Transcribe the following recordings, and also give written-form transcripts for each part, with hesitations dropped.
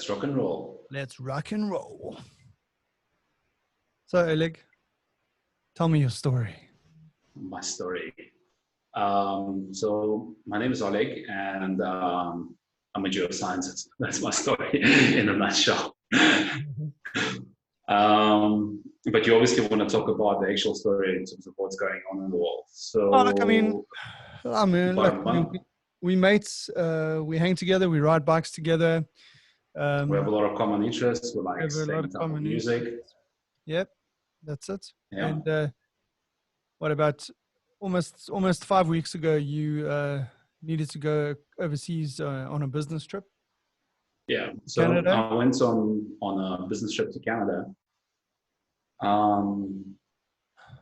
Let's rock and roll. Let's rock and roll. So, Oleg, tell me your story. My story. So my name is Oleg, and I'm a geoscientist. That's my story in a nutshell. But you obviously want to talk about the actual story in terms of what's going on in the world. So, we mates, we hang together, we ride bikes together. We have a lot of common interests. We like same type of music. Yep, that's it. Yeah. And what about almost 5 weeks ago, you needed to go overseas on a business trip? Yeah, so Canada? I went on a business trip to Canada for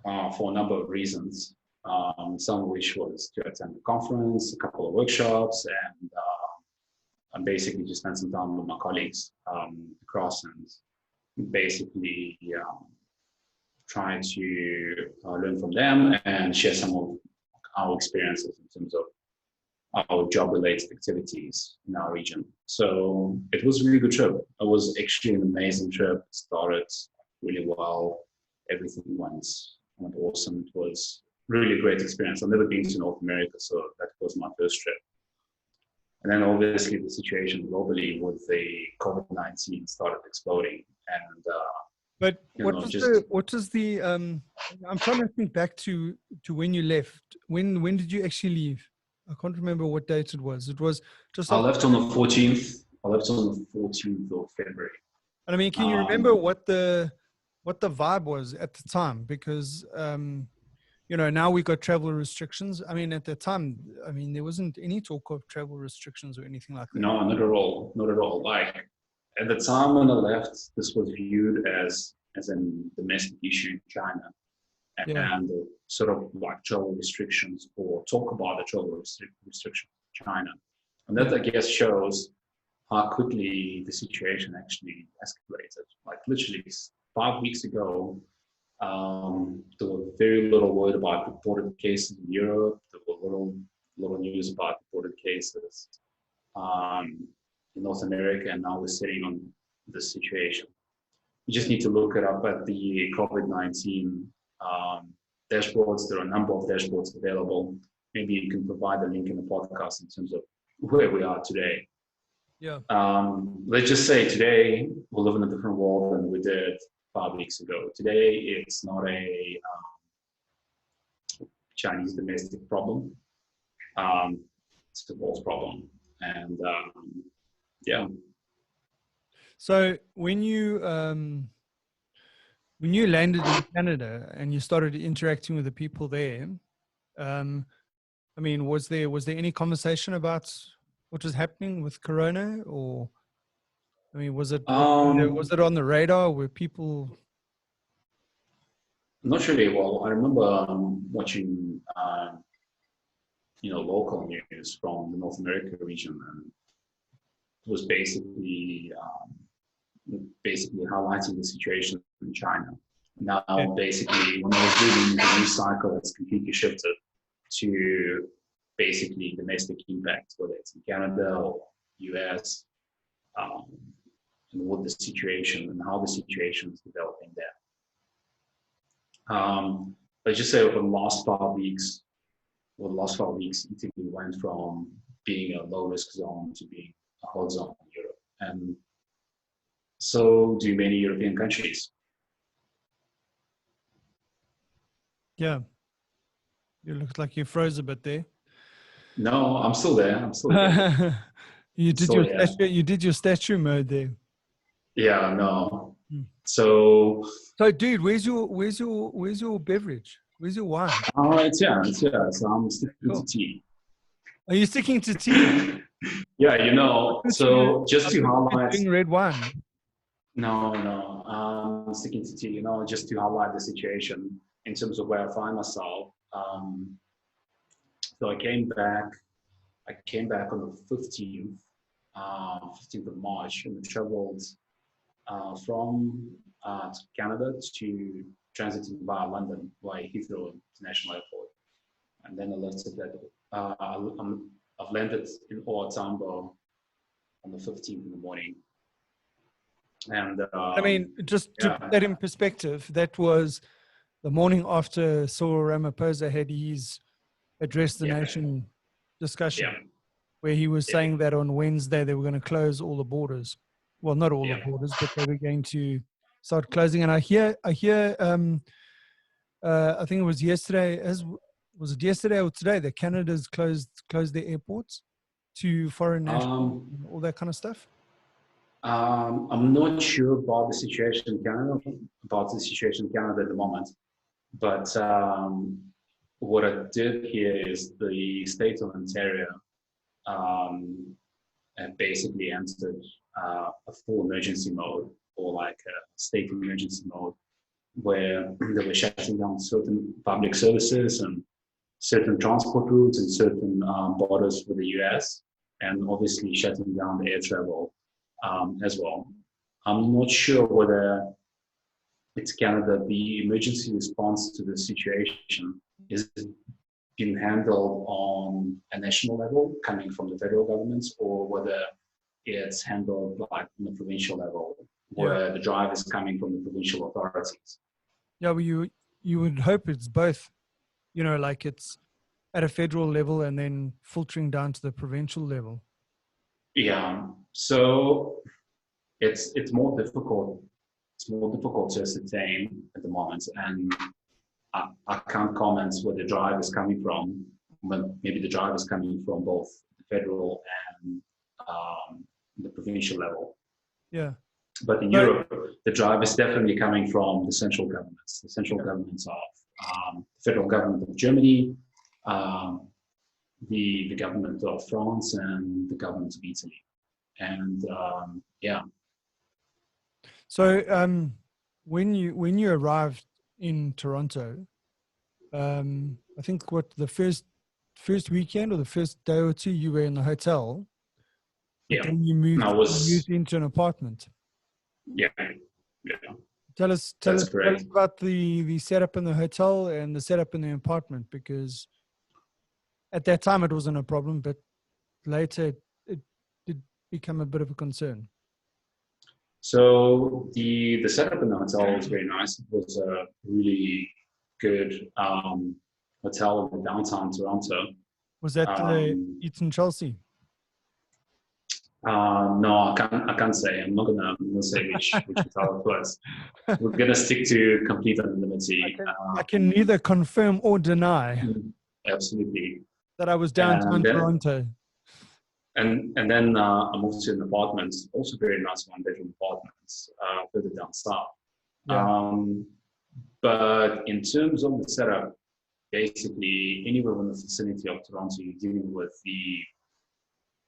a number of reasons. Some of which was to attend a conference, a couple of workshops, and basically just spend some time with my colleagues across and basically try to learn from them and share some of our experiences in terms of our job-related activities in our region. So it was a really good trip. It was actually an amazing trip. It started really well. Everything went awesome. It was really a great experience. I've never been to North America, so that was my first trip. And then obviously the situation globally with the COVID-19 started exploding. And but what was the I'm trying to think back to when you left. When did you actually leave? I can't remember what date it was. It was just. I left on the 14th. I left on the 14th of February. And I mean, can you remember what the vibe was at the time? Because now we got travel restrictions. I mean, at the time, there wasn't any talk of travel restrictions or anything like that. No, not at all. Not at all. Like at the time when I left, this was viewed as a domestic issue in China. Yeah. And sort of like travel restrictions or talk about the travel restrictions in China. And that, I guess, shows how quickly the situation actually escalated. Like literally 5 weeks ago, there were very little word about reported cases in Europe. There were little news about reported cases in North America, and now we're sitting on this situation. You just need to look it up at the COVID-19 dashboards. There are a number of dashboards available. Maybe you can provide the link in the podcast in terms of where we are today. Yeah. Let's just say today we live in a different world than we did 5 weeks ago. Today it's not a Chinese domestic problem. It's a world problem, and yeah. So when you landed in Canada and you started interacting with the people there, was there any conversation about what was happening with Corona, or was it on the radar? Were people? Not really. Well, I remember watching local news from the North America region, and it was basically highlighting the situation in China. Now, basically, when I was reading the news cycle, it's completely shifted to basically domestic impact, whether it's in Canada or US, and what the situation and how the situation is developing there. Let's just say over the last 5 weeks, Italy went from being a low-risk zone to being a hot zone in Europe. And so do many European countries. Yeah. You looked like you froze a bit there. No, I'm still there. You did your statue mode there. Yeah, no. So dude, where's your beverage? Where's your wine? Oh, it's here. So I'm sticking to tea. Are you sticking to tea? Yeah, so just to highlight. Drinking red wine. No, I'm sticking to tea. Just to highlight the situation in terms of where I find myself. So I came back on the 15th of March, and traveled from Canada to transiting via London via Heathrow International Airport, and then I I've landed in Tambo on the 15th in the morning, And I mean, just to yeah, put that in perspective, that was the morning after Cyril Ramaphosa had his address the yeah, nation discussion, yeah, where he was yeah, saying that on Wednesday they were going to close all the borders. Well, not all the yeah. borders, but they were going to start closing. And I hear, I think it was yesterday, was it yesterday or today that Canada's closed their airports to foreign nationals Um, and all that kind of stuff? I'm not sure about the situation in Canada, at the moment, but what I did hear is the state of Ontario had basically entered a full emergency mode, or like a state emergency mode, where they were shutting down certain public services and certain transport routes and certain borders with the US, and obviously shutting down the air travel as well. I'm not sure whether it's Canada, the emergency response to the situation is being handled on a national level, coming from the federal governments, or whether it's handled like on the provincial level, Yeah. where the drive is coming from the provincial authorities. Yeah, well, you would hope it's both, like it's at a federal level and then filtering down to the provincial level. Yeah, so it's more difficult. It's more difficult to ascertain at the moment, and I can't comment where the drive is coming from. But maybe the drive is coming from both the federal and the provincial level. Yeah. But in Europe, the drive is definitely coming from the central governments. The central governments of the federal government of Germany, the government of France, and the government of Italy. And yeah. So when you arrived in Toronto, I think what the first weekend or the first day or two you were in the hotel, but Yeah, then you moved into an apartment. Yeah, yeah, Tell us about the setup in the hotel and the setup in the apartment, because at that time it wasn't a problem, but later it did become a bit of a concern. So the setup in the hotel was very nice. It was a really good hotel in downtown Toronto. Was that Eton Chelsea? No, I can't say. I'm not gonna say which hotel it was. We're gonna stick to complete anonymity. I can neither confirm or deny. Absolutely. That I was downtown Toronto. And then I moved to an apartment, also very nice one-bedroom apartments further down south. Yeah. But in terms of the setup, basically anywhere in the vicinity of Toronto, you're dealing with the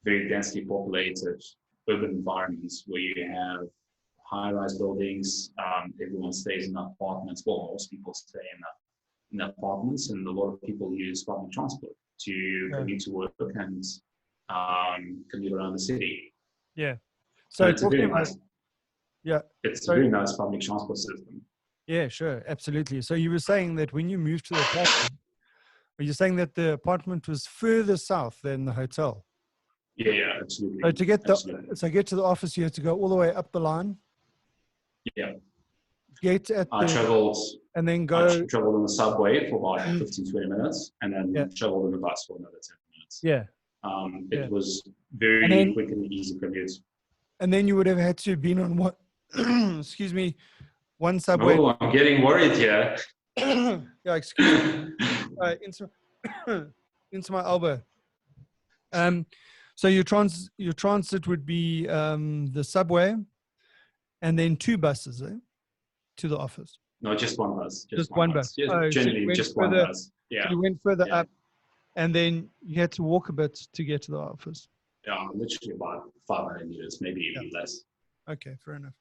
very densely populated urban environments where you have high-rise buildings. Everyone stays in apartments. Well, most people stay in apartments, and a lot of people use public transport to commute to work and commute around the city. Yeah. So it's a very nice. Yeah. It's a very nice public transport system. Yeah, sure, absolutely. So you were saying that when you moved to the apartment, were you saying that the apartment was further south than the hotel? Yeah, absolutely. So to get to the office, you had to go all the way up the line. Yeah. I traveled and then I traveled on the subway for about 15-20 minutes, and then traveled on the bus for another 10 minutes. Yeah. It was very quick and easy commute. And then you would have had to have been on what? Excuse me, one subway. Oh, I'm getting worried here. Yeah, excuse me. Into my elbow. So your transit would be the subway, and then 2 buses to the office. No, just one bus. Just one bus. Generally, so just one bus. Yeah. So you went further up, and then you had to walk a bit to get to the office. Yeah, literally about 500 meters, maybe even less. Okay, fair enough.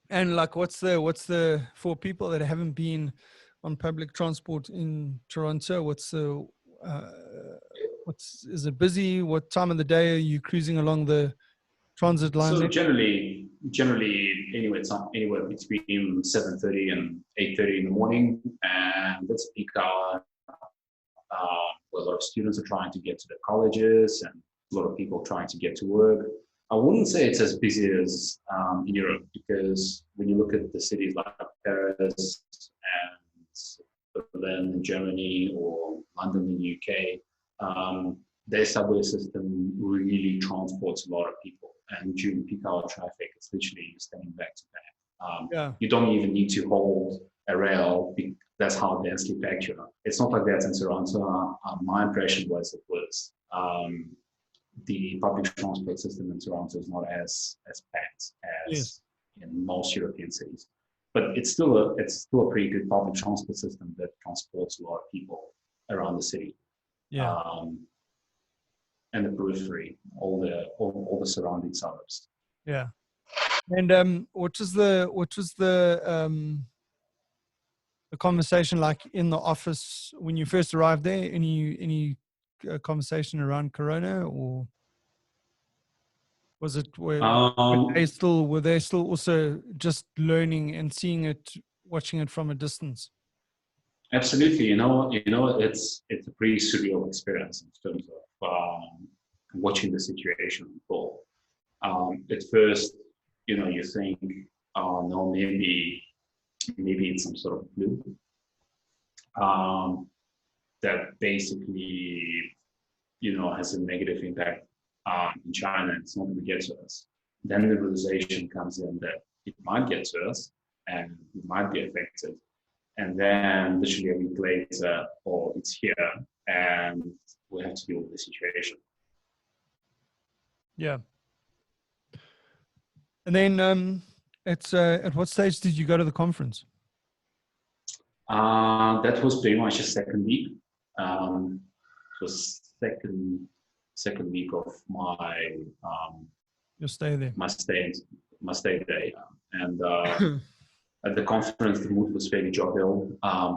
And like, what's the for people that haven't been on public transport in Toronto? Is it busy? What time of the day are you cruising along the transit line? So generally anywhere between 7:30 and 8:30 in the morning, and that's a peak hour. Where a lot of students are trying to get to their colleges, and a lot of people trying to get to work. I wouldn't say it's as busy as in Europe, because when you look at the cities like Paris and Berlin in Germany or London in the UK, their subway system really transports a lot of people. And during peak hour traffic, it's literally standing back to back. You don't even need to hold a rail. That's how densely packed you are. It's not like that in Toronto. My impression was it was the public transport system in Toronto is not as packed as in most European cities. But it's still a pretty good public transport system that transports a lot of people around the city. And the periphery, all the surrounding suburbs. Yeah. And what was the conversation like in the office when you first arrived there? Any conversation around Corona, or was it were they still also just learning and seeing it, watching it from a distance? Absolutely. You know, it's a pretty surreal experience in terms of watching the situation unfold. At first, you think, oh no, maybe it's some sort of flu that basically, has a negative impact in China. It's not going to get to us. Then the realization comes in that it might get to us and we might be affected. And then literally a week later, it's here and we have to deal with the situation. Yeah. And then at what stage did you go to the conference? That was pretty much the second week. It was second week of my your stay there. My stay there. And at the conference, the mood was fairly jovial.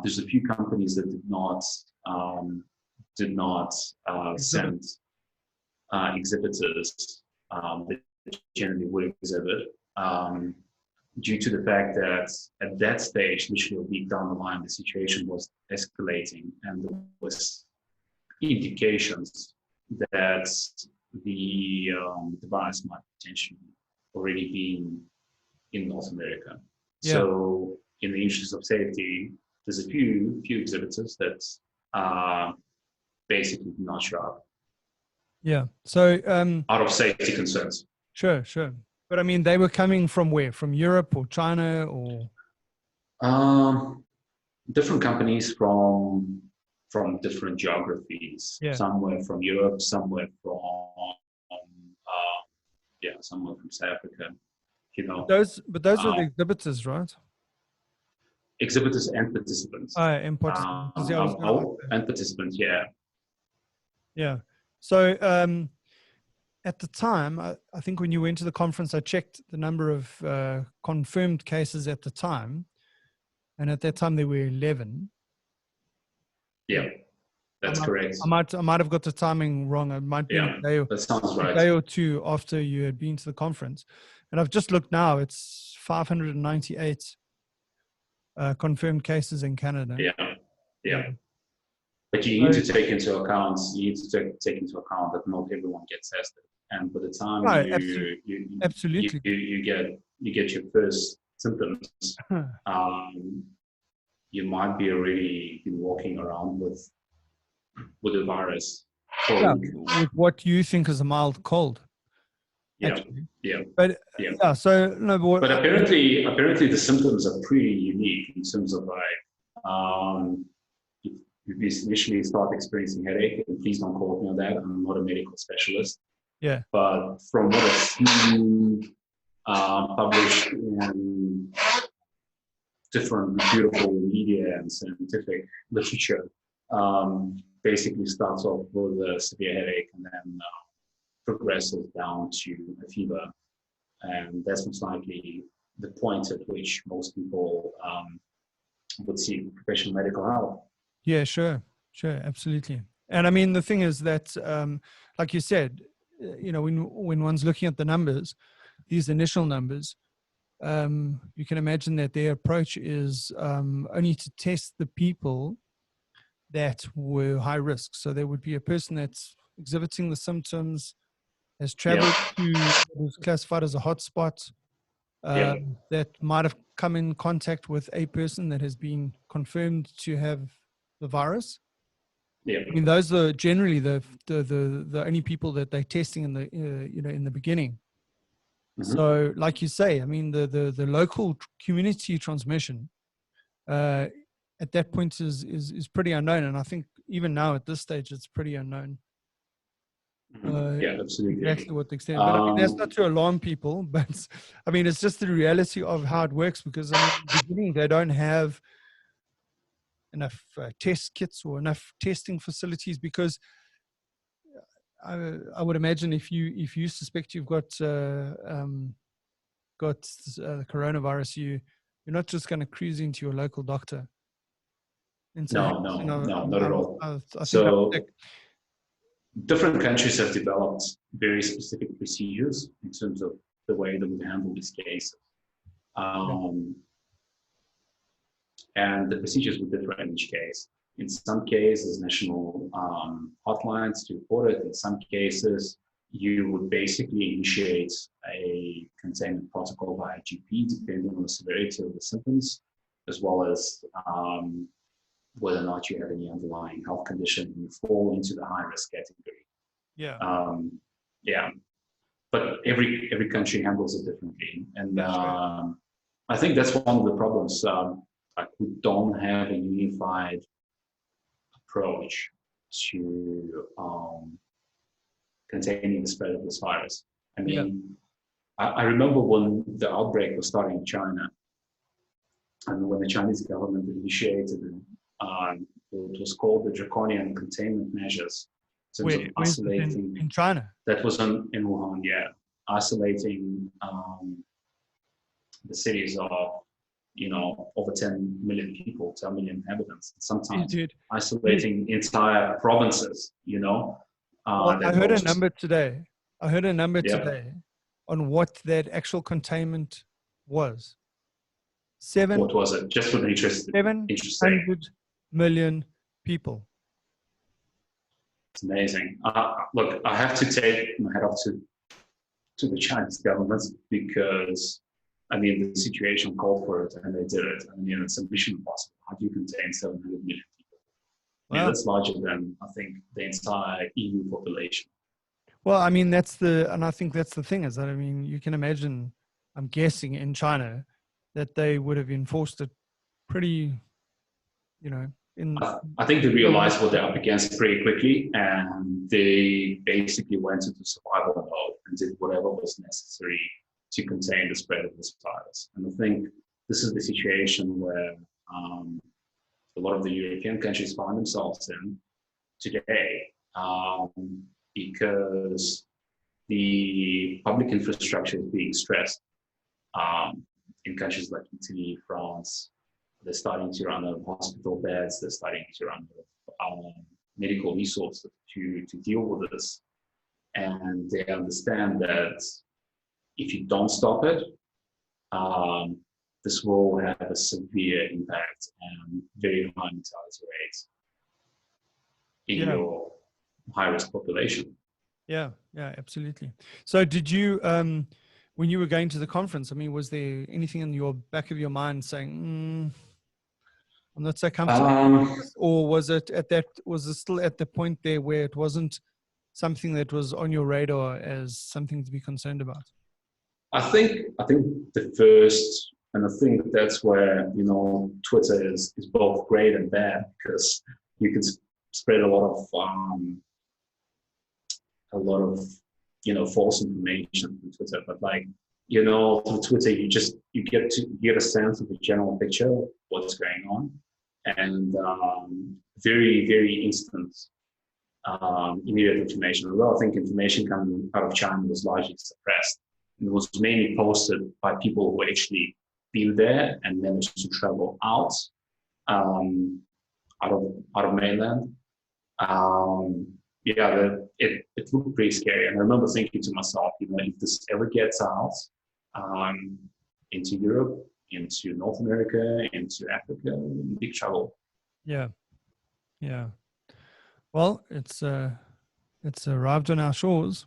There's a few companies that did not send exhibitors that generally would exhibit, due to the fact that at that stage, literally a week down the line, the situation was escalating and there was indications that the virus might potentially already be in North America. Yeah. So in the interest of safety, there's a few exhibitors that basically did not show up. Yeah. So out of safety concerns. Sure. But I mean, they were coming from where? From Europe or China or? Different companies from different geographies. Yeah. Somewhere from Europe, somewhere from somewhere from South Africa. But those are the exhibitors, right? Exhibitors and participants. And participants. And participants, yeah. Yeah. So at the time, I think when you went to the conference, I checked the number of confirmed cases at the time. And at that time, there were 11. Yeah, that's correct. I might have got the timing wrong. It might be that sounds right. A day or two after you had been to the conference. And I've just looked now, it's 598 confirmed cases in Canada. Yeah. But you need to take into account that not everyone gets tested. And by the time absolutely. you get your first symptoms, you might be already been walking around with the virus. With what you think is a mild cold. Yeah. But so no. But apparently the symptoms are pretty unique in terms of like you initially start experiencing headache, and please don't quote me on that. I'm not a medical specialist. Yeah. But from what I've seen published in different reputable media and scientific literature, basically starts off with a severe headache and then progresses down to a fever. And that's most likely the point at which most people would seek professional medical help. Yeah, sure, absolutely. And I mean, the thing is that, like you said, when one's looking at the numbers, these initial numbers, you can imagine that their approach is only to test the people that were high risk. So there would be a person that's exhibiting the symptoms, has traveled to what was classified as a hotspot, that might have come in contact with a person that has been confirmed to have the virus. Yeah. I mean, those are generally the only people that they're testing in the in the beginning. Mm-hmm. So, like you say, I mean, the local community transmission at that point is pretty unknown, and I think even now at this stage it's pretty unknown. Yeah, absolutely. Exactly what the extent. But I mean, that's not to alarm people, but I mean, it's just the reality of how it works, because I mean, in the beginning they don't have enough test kits or enough testing facilities, because I would imagine if you suspect you've got coronavirus, you're not just going to cruise into your local doctor and say, No, not at all. I think so I'm sick. different countries have developed very specific procedures in terms of the way that we handle these cases. And the procedures will differ in each case. In some cases, national hotlines to report it. In some cases, you would basically initiate a containment protocol by a GP, depending on the severity of the symptoms, as well as whether or not you have any underlying health condition and you fall into the high-risk category. But every country handles it differently, and I think that's one of the problems. Like, we don't have a unified approach to containing the spread of this virus. I mean, I remember when the outbreak was starting in China, and when the Chinese government initiated what was called the draconian containment measures. In China? That was in Wuhan, isolating the cities of, over 10 million people, 10 million inhabitants, sometimes isolating entire provinces, Well, I heard a number today. On what that actual containment was. What was it? Just for the interest. 700 million people. It's amazing. Look, I have to take my hat off to the Chinese government, because I mean, the situation called for it and they did it. I mean, it's a mission impossible. How do you contain 700 million people? Wow. Yeah, that's larger than, I think, the entire EU population. Well, I mean, and I think that's the thing, is that, I mean, you can imagine, I'm guessing in China, that they would have enforced it pretty, I think they realized what they're up against pretty quickly, and they basically went into survival mode and did whatever was necessary to contain the spread of this virus. And I think this is the situation where a lot of the European countries find themselves in today, because the public infrastructure is being stressed. In countries like Italy, France, they're starting to run out of hospital beds, they're starting to run out of medical resources to deal with this. And they understand that if you don't stop it, this will have a severe impact and very high mortality rates in your high-risk population. Yeah, absolutely. So did you, when you were going to the conference, I mean, was there anything in your back of your mind saying, I'm not so comfortable, or was it still at the point there where it wasn't something that was on your radar as something to be concerned about? I think the first, and I think that's where, Twitter is both great and bad, because you can spread a lot of false information through Twitter. But through Twitter, you get a sense of the general picture of what's going on, and very, very instant, immediate information. Although I think information coming out of China was largely suppressed. It was mainly posted by people who actually been there and managed to travel out of mainland. It looked pretty scary. And I remember thinking to myself, if this ever gets out into Europe, into North America, into Africa, we're in big trouble. Yeah. Well, it's arrived on our shores.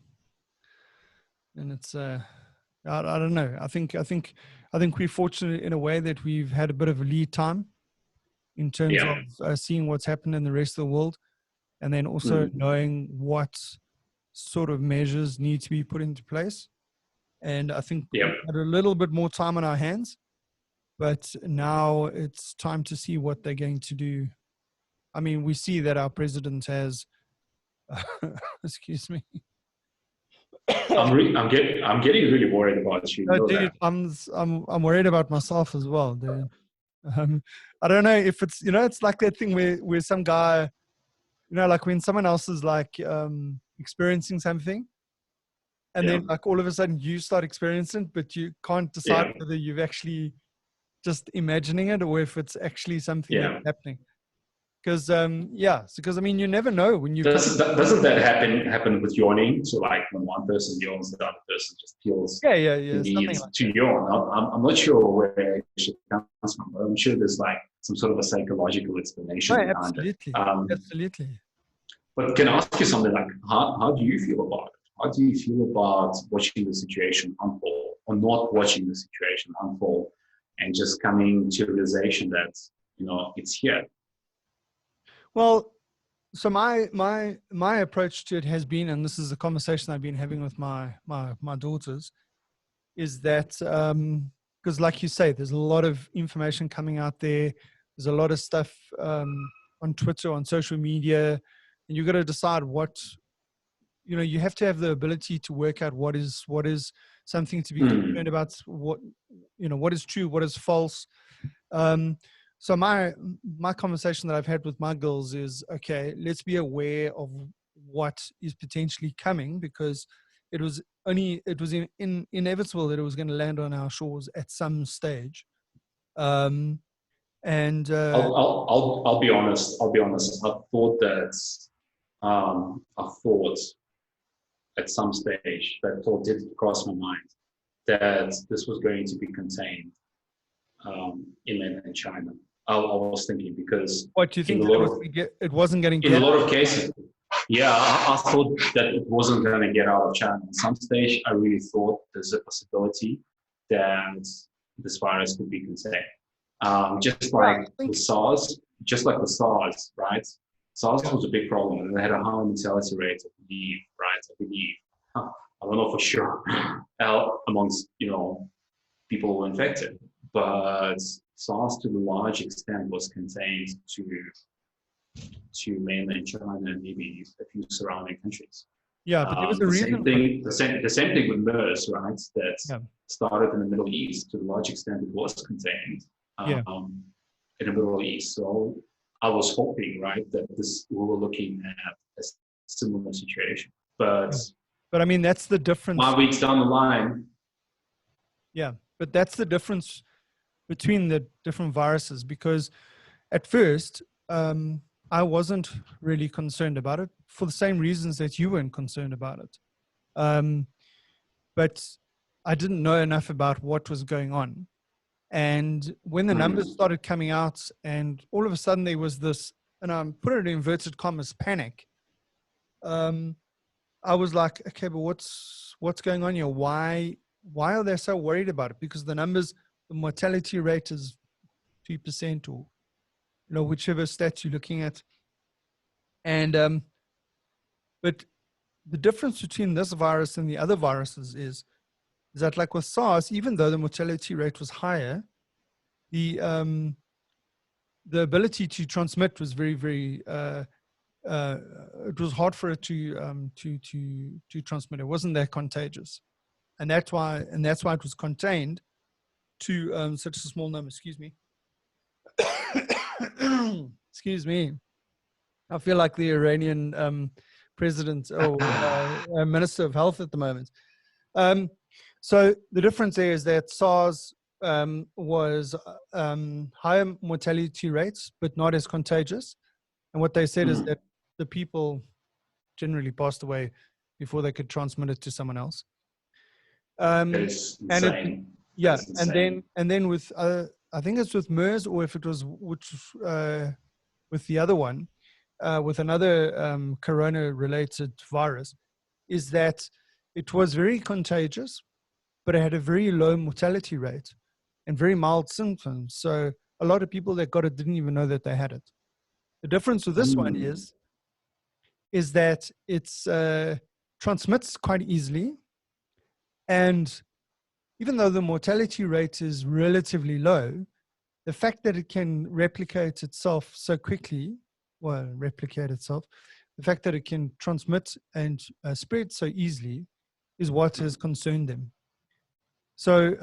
and it's I don't know. I think we're fortunate in a way that we've had a bit of a lead time in terms Yeah. of seeing what's happened in the rest of the world, and then also knowing what sort of measures need to be put into place. And I think Yeah. we've had a little bit more time on our hands, but now it's time to see what they're going to do. I mean, we see that our president has, excuse me. I'm getting really worried about you. No, dude, I'm worried about myself as well, dude. I don't know if it's, it's like that thing where some guy, like when someone else is like experiencing something, and then like all of a sudden you start experiencing it, but you can't decide whether you've actually just imagining it or if it's actually something that's happening. Because because I mean, you never know when you doesn't that happen with yawning? So like when one person yawns, the other person just feels the need to yawn. I'm not sure where it comes from, but I'm sure there's like some sort of a psychological explanation behind it. Absolutely. But can I ask you something like how do you feel about it? How do you feel about watching the situation unfold or not watching the situation unfold and just coming to realization that it's here? Well, so my approach to it has been, and this is a conversation I've been having with my daughters, is that because like you say, there's a lot of information coming out there. There's a lot of stuff on Twitter, on social media, and you've got to decide what, you have to have the ability to work out what is something to be concerned about, what is true, what is false. So my conversation that I've had with my girls is, okay, let's be aware of what is potentially coming, because it was inevitable that it was going to land on our shores at some stage. And I'll be honest. I thought at some stage that thought did cross my mind that this was going to be contained in mainland China. I was thinking because what do you think it wasn't getting in a lot of cases, I thought that it wasn't going to get out of China. At some stage, I really thought there's a possibility that this virus could be contained. Just like the SARS, right? SARS was a big problem, and they had a high mortality rate, I believe. I don't know for sure amongst people who were infected, but SARS to a large extent was contained to mainland China and maybe a few surrounding countries. Yeah, but there was a reason. The same thing with MERS, right? That started in the Middle East. To a large extent, it was contained in the Middle East. So I was hoping, right, that we were looking at a similar situation. But I mean, that's the difference. 5 weeks down the line. Yeah, but that's the difference between the different viruses, because at first I wasn't really concerned about it for the same reasons that you weren't concerned about it. But I didn't know enough about what was going on. And when the numbers started coming out and all of a sudden there was this, and I'm putting it in inverted commas, panic. I was like, okay, but what's going on here? Why are they so worried about it? Because the numbers, the mortality rate is 2% or, whichever stats you're looking at. And, but the difference between this virus and the other viruses is that, like with SARS, even though the mortality rate was higher, the ability to transmit was very, very, it was hard for it to transmit. It wasn't that contagious. And that's why it was contained to such a small number. Excuse me. Excuse me. I feel like the Iranian president or minister of health at the moment. So the difference there is that SARS was higher mortality rates, but not as contagious. And what they said is that the people generally passed away before they could transmit it to someone else. It's insane. And then with I think it's with MERS, or if it was with the other one, with another corona-related virus, is that it was very contagious, but it had a very low mortality rate and very mild symptoms. So a lot of people that got it didn't even know that they had it. The difference with this one is that it's transmits quite easily. And even though the mortality rate is relatively low, the fact that it can replicate itself so quickly, the fact that it can transmit and spread so easily is what has concerned them. So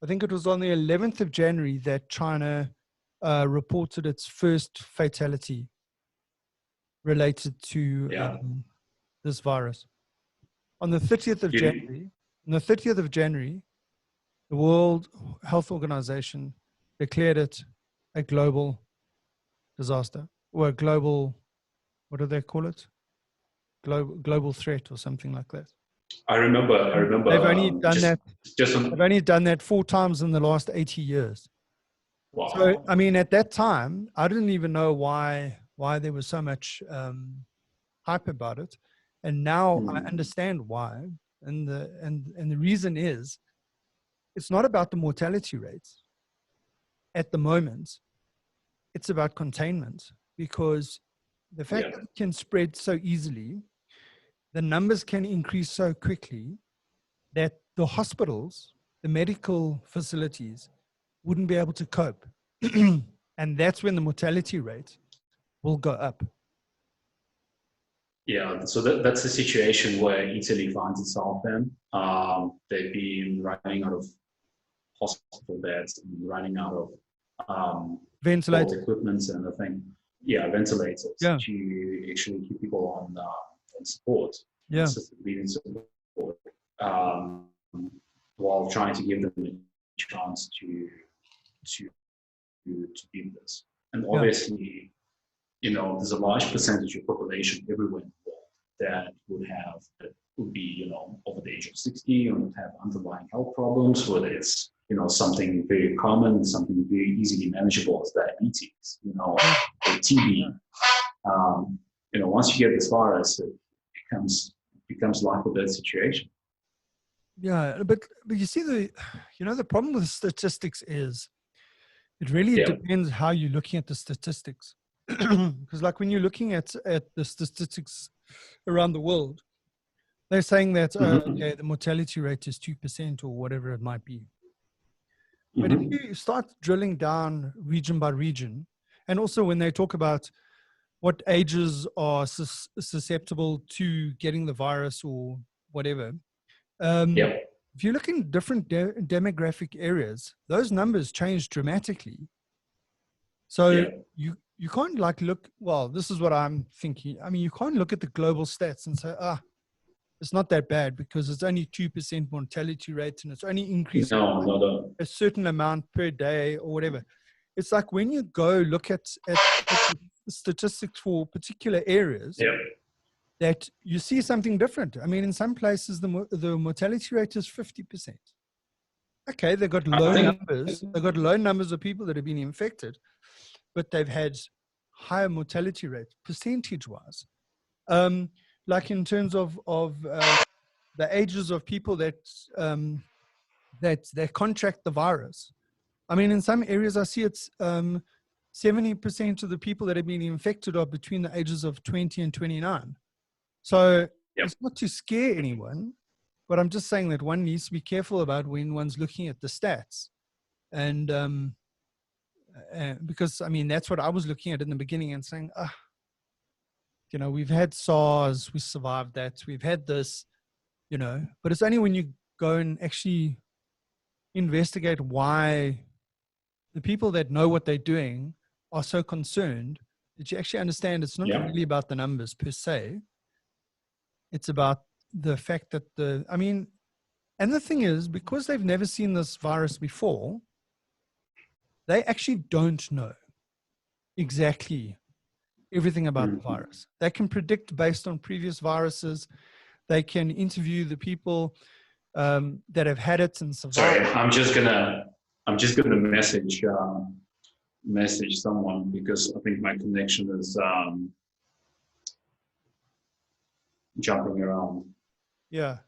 I think it was on the 11th of January that China reported its first fatality related to this virus. On the 30th of January, the World Health Organization declared it a global disaster, or a global, what do they call it? Global threat or something like that. I remember. They've only done that. They've only done that 4 times in the last 80 years. Wow. So, I mean, at that time, I didn't even know why there was so much hype about it, and now I understand why. And the reason is, it's not about the mortality rates at the moment. It's about containment, because the fact that it can spread so easily, the numbers can increase so quickly that the hospitals, the medical facilities wouldn't be able to cope. And that's when the mortality rate will go up. Yeah, so that's the situation where Italy finds itself in. They've been running out of hospital beds and running out of ventilators, equipment and the thing. Ventilators to actually keep people on support, assisted breathing support, while trying to give them a chance to beat this. And obviously, there's a large percentage of population everywhere in the world that would be, over the age of 60 and would have underlying health problems, whether it's, something very common, something very easily manageable as diabetes, or TB. Once you get this virus, it becomes life or death situation. Yeah, but you see the problem with statistics is it really depends how you're looking at the statistics. Because like when you're looking at the statistics around the world, they're saying that the mortality rate is 2% or whatever it might be. But if you start drilling down region by region, and also when they talk about what ages are susceptible to getting the virus or whatever, if you look in different demographic areas, those numbers change dramatically. So you can't this is what I'm thinking. I mean, you can't look at the global stats and say, it's not that bad because it's only 2% mortality rate and it's only increasing a certain amount per day or whatever. It's like when you go look at the statistics for particular areas, that you see something different. I mean, in some places, the mortality rate is 50%. Okay, they've got low numbers. They've got low numbers of people that have been infected, but they've had higher mortality rate percentage-wise. Like in terms of the ages of people that contract the virus. I mean, in some areas I see it's 70% of the people that have been infected are between the ages of 20 and 29. So it's not to scare anyone, but I'm just saying that one needs to be careful about when one's looking at the stats. And because, I mean, that's what I was looking at in the beginning and saying, we've had SARS, we survived that, we've had this, but it's only when you go and actually investigate why the people that know what they're doing are so concerned that you actually understand it's not really about the numbers per se. It's about the fact that and the thing is, because they've never seen this virus before, they actually don't know exactly everything about the virus. They can predict based on previous viruses. They can interview the people that have had it and survived. Sorry, I'm just gonna message someone because I think my connection is jumping around. Yeah.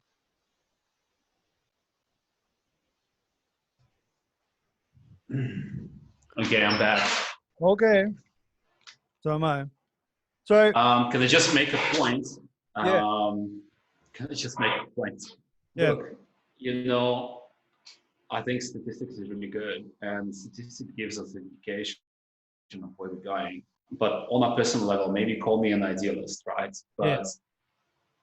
Okay, I'm back. Okay. So am I. So Can I just make a point? yeah, Can I just make a point? yeah, Look, I think statistics is really good, and statistics gives us an indication of where we're going. But on a personal level, maybe call me an idealist, right? yeah, But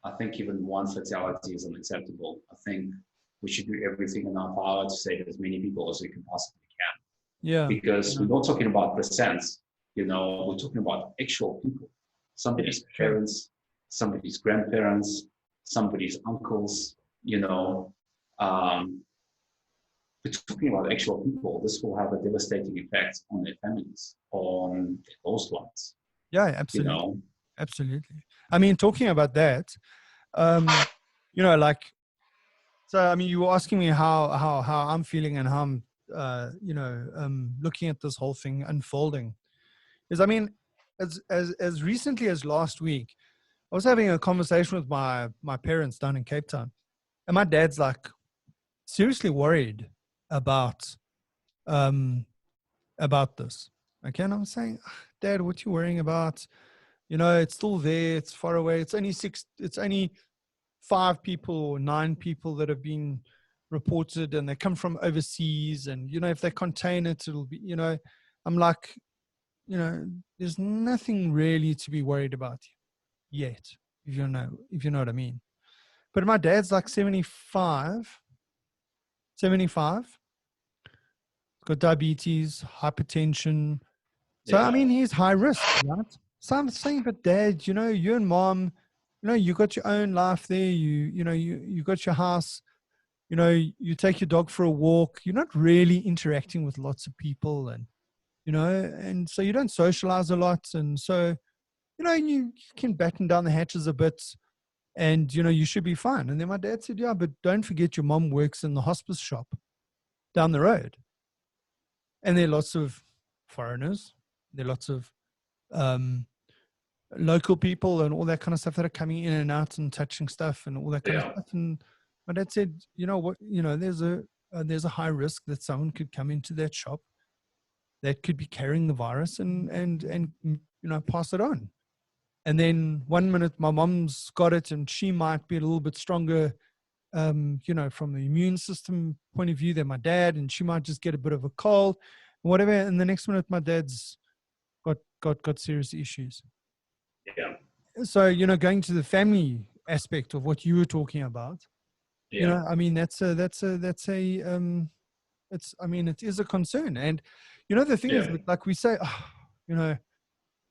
I think even one fatality is unacceptable. I think we should do everything in our power to save as many people as we can possibly can, yeah, because yeah, we're not talking about percents. We're talking about actual people, yeah, somebody's sure. parents, somebody's grandparents, somebody's uncles. You know, um, we're talking about actual people. This will have a devastating effect on their families, on their close ones. Yeah, You absolutely. know, Absolutely. I mean, talking about that, um, like, so, I mean, you were asking me how I'm feeling and how I'm, looking at this whole thing unfolding. Is, I mean, as recently as last week, I was having a conversation with my parents down in Cape Town, and my dad's like seriously worried about um about this. Okay, and I'm saying, Dad, what you worrying about? It's still there. It's far away. It's only six. It's only 5 people or 9 people that have been reported, and they come from overseas. And if they contain it, it'll be. I'm like, there's nothing really to be worried about yet, if you know what I mean. But my dad's like 75, 75, got diabetes, hypertension. So, I yeah, mean, he's high risk, right? So I'm saying, but Dad, you and Mom, you got your own life there. You got your house. You take your dog for a walk. You're not really interacting with lots of people, and so you don't socialize a lot. And so, you can batten down the hatches a bit, and you should be fine. And then my dad said, yeah, but don't forget your mom works in the hospice shop down the road, and there are lots of foreigners. There are lots of um, local people and all that kind of stuff that are coming in and out and touching stuff and all that kind of yeah, stuff. And my dad said, you know what, there's a high risk that someone could come into that shop that could be carrying the virus and pass it on. And then one minute my mom's got it and she might be a little bit stronger, from the immune system point of view than my dad, and she might just get a bit of a cold, whatever. And the next minute my dad's got serious issues. yeah, So, going to the family aspect of what you were talking about, yeah, I mean, I mean, it is a concern. And, the thing is, yeah, like we say, oh,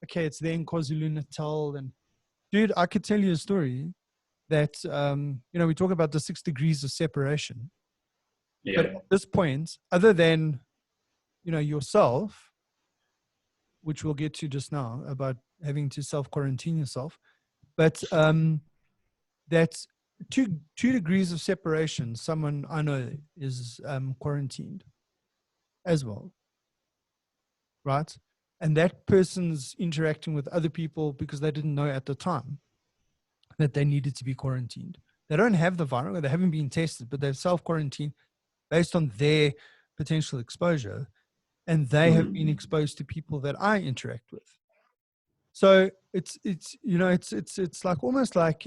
okay, it's there in KwaZulu-Natal. And dude, I could tell you a story that, we talk about the 6 degrees of separation. But yeah, at this point, other than, yourself, which we'll get to just now about having to self-quarantine yourself, but that's two degrees of separation. Someone I know is quarantined as well, right? And that person's interacting with other people because they didn't know at the time that they needed to be quarantined. They don't have the virus, or they haven't been tested, but they've self-quarantined based on their potential exposure, and they have been mm, exposed to people that I interact with. So it's like almost like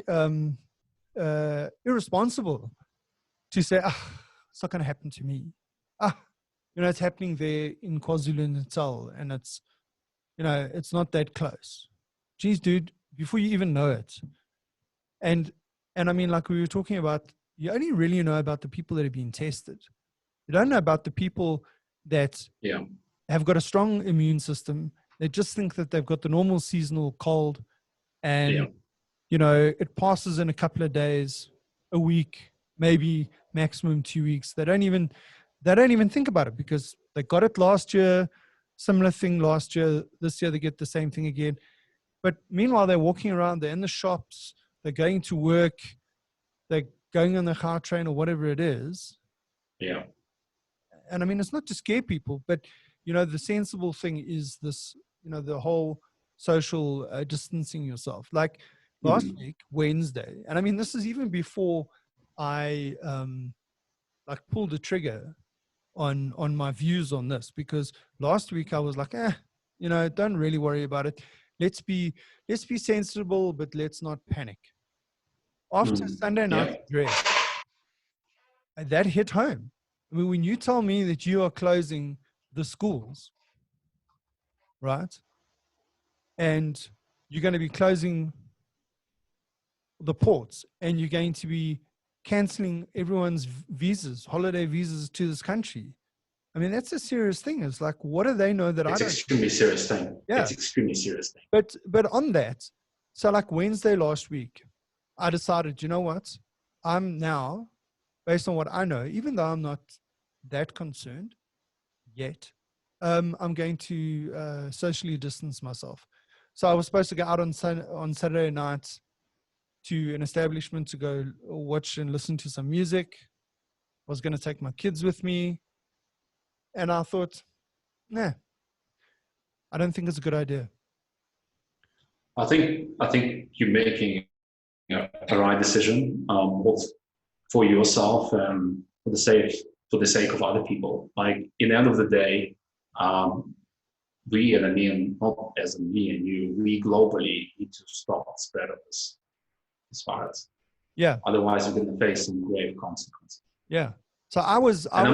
irresponsible to say, it's not going to happen to me. It's happening there in KwaZulu-Natal, and it's not that close. Geez, dude, before you even know it. And I mean, like we were talking about, you only really know about the people that have been tested. You don't know about the people that yeah, have got a strong immune system. They just think that they've got the normal seasonal cold, yeah, and it passes in a couple of days, a week, maybe maximum 2 weeks. They don't even think about it because they got it last year, similar thing last year. This year they get the same thing again. But meanwhile, they're walking around, they're in the shops, they're going to work, they're going on the car train or whatever it is. yeah, And I mean, it's not to scare people, but the sensible thing is this, the whole social distancing yourself. Like, last week, Wednesday, and I mean, this is even before I like pulled the trigger on my views on this, because last week I was like, don't really worry about it. Let's be sensible, but let's not panic. After Sunday night address, that hit home. I mean, when you tell me that you are closing the schools, right, and you're going to be closing the ports, and you're going to be canceling everyone's visas, holiday visas to this country. I mean, that's a serious thing. It's like, what do they know that I don't? It's extremely serious thing. Yeah. It's extremely serious thing. But on that, so like Wednesday last week, I decided, you know what? I'm now, based on what I know, even though I'm not that concerned yet, I'm going to socially distance myself. So I was supposed to go out on Saturday night to an establishment to go watch and listen to some music. I was going to take my kids with me. And I thought, nah, I don't think it's a good idea. I think you're making a right decision, both for yourself and for the sake of other people. Like, in the end of the day, we and not as me and you, we globally need to stop the spread of this virus. Yeah. Otherwise, we're going to face some grave consequences. Yeah. So I'm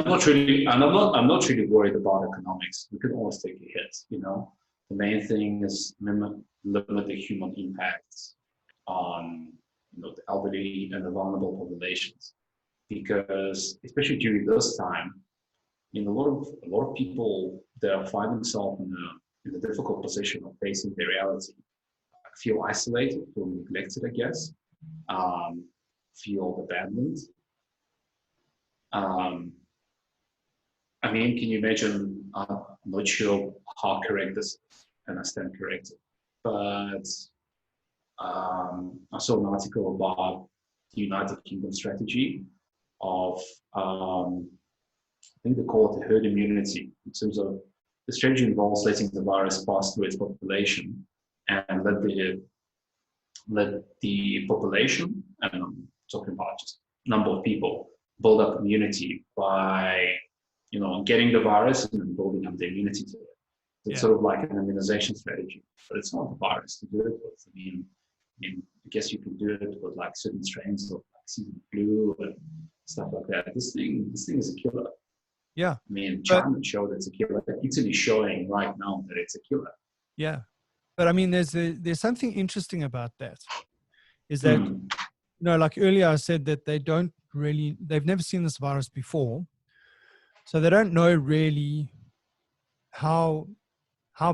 not really worried about economics. We can always take a hit. The main thing is limit the human impacts on the elderly and the vulnerable populations, because especially during this time, a lot of people that find themselves in a difficult position of facing their reality feel isolated, feel neglected, I guess, feel abandoned. I mean, can you imagine? I'm not sure how correct this is, and I stand corrected, but I saw an article about the United Kingdom strategy of, I think they call it the herd immunity, in terms of the strategy involves letting the virus pass through its population and let the population, and I'm talking about just number of people, build up immunity by, getting the virus and then building up the immunity to it. It's sort of like an immunization strategy, but it's not the virus to do it with. I guess you can do it with like certain strains of like seasonal flu and stuff like that. This thing is a killer. Yeah. I mean, China showed it's a killer. Italy showing right now that it's a killer. Yeah. But I mean, there's something interesting about that, is that, like earlier I said that they've never seen this virus before. So they don't know really how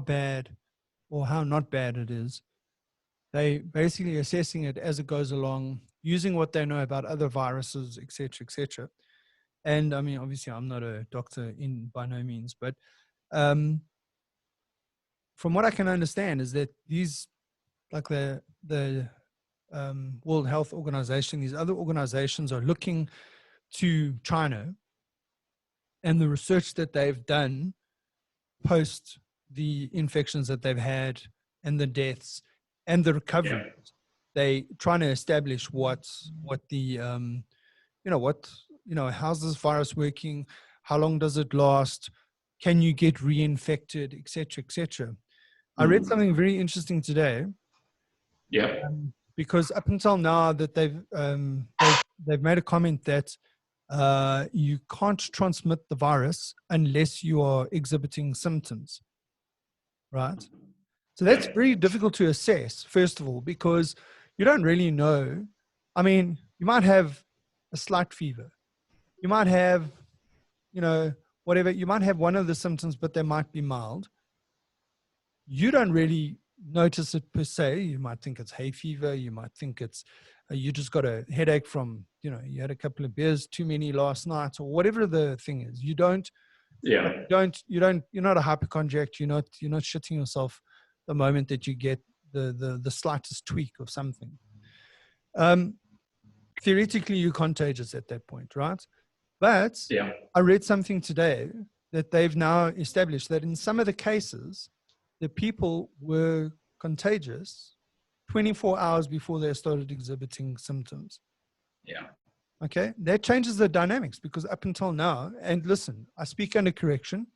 bad or how not bad it is. They basically assessing it as it goes along, using what they know about other viruses, et cetera, et cetera. And I mean, obviously I'm not a doctor by no means, but from what I can understand is that these, like the World Health Organization, these other organizations are looking to China and the research that they've done post the infections that they've had and the deaths and the recovery. Yeah. They trying to establish what the how's this virus working? How long does it last? Can you get reinfected, et cetera, et cetera. I read something very interesting today. Yeah. Because up until now that they've made a comment that you can't transmit the virus unless you are exhibiting symptoms, right? So that's very difficult to assess, first of all, because you don't really know. I mean, you might have a slight fever. You might have, whatever. You might have one of the symptoms, but they might be mild. You don't really notice it per se. You might think it's hay fever. You might think it's you just got a headache from, you had a couple of beers too many last night, or whatever the thing is. You're not a hypochondriac. You're not shitting yourself the moment that you get the slightest tweak of something. Theoretically, you're contagious at that point, right? But I read something today that they've now established that in some of the cases, the people were contagious 24 hours before they started exhibiting symptoms. Yeah. Okay. That changes the dynamics because up until now, and listen, I speak under correction.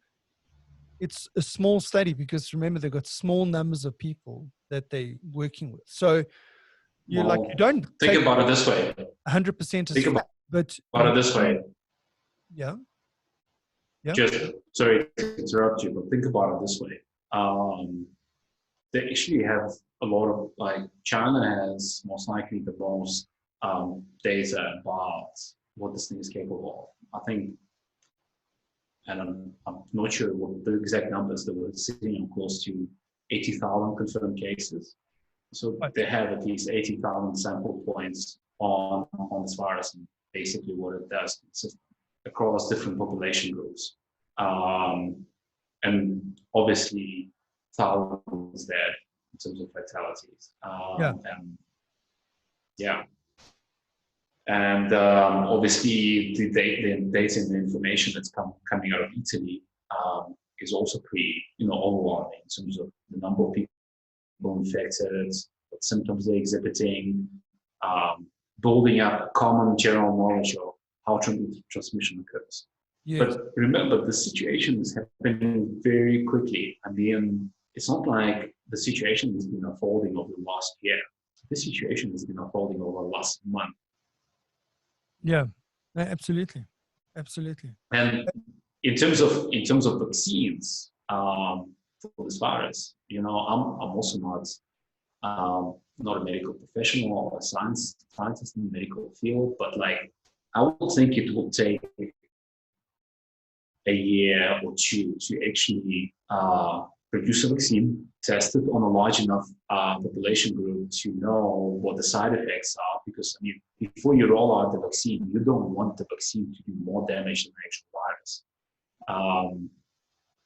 It's a small study because remember, they've got small numbers of people that they're working with. So you don't think about it this way. 100% Think about but it this way. Yeah. Yeah. Just sorry to interrupt you, but think about it this way. They actually have a lot of China has most likely the most data about what this thing is capable of. I think, and I'm not sure what the exact numbers, that were sitting on close to 80,000 confirmed cases. So they have at least 80,000 sample points on this virus and basically what it does across different population groups. And obviously thousands there in terms of fatalities. And obviously the data and the information that's coming out of Italy is also pretty overwhelming in terms of the number of people infected, what symptoms they're exhibiting, building up a common general knowledge of how transmission occurs. Yes. But remember, the situation is happening very quickly. I mean, it's not like the situation has been unfolding over the last year. This situation has been unfolding over the last month. Yeah, absolutely. Absolutely. And in terms of vaccines for this virus, I'm also not a medical professional or a scientist in the medical field, but I would think it will take a year or two to actually produce a vaccine, test it on a large enough population group to know what the side effects are. Because before you roll out the vaccine, you don't want the vaccine to do more damage than the actual virus,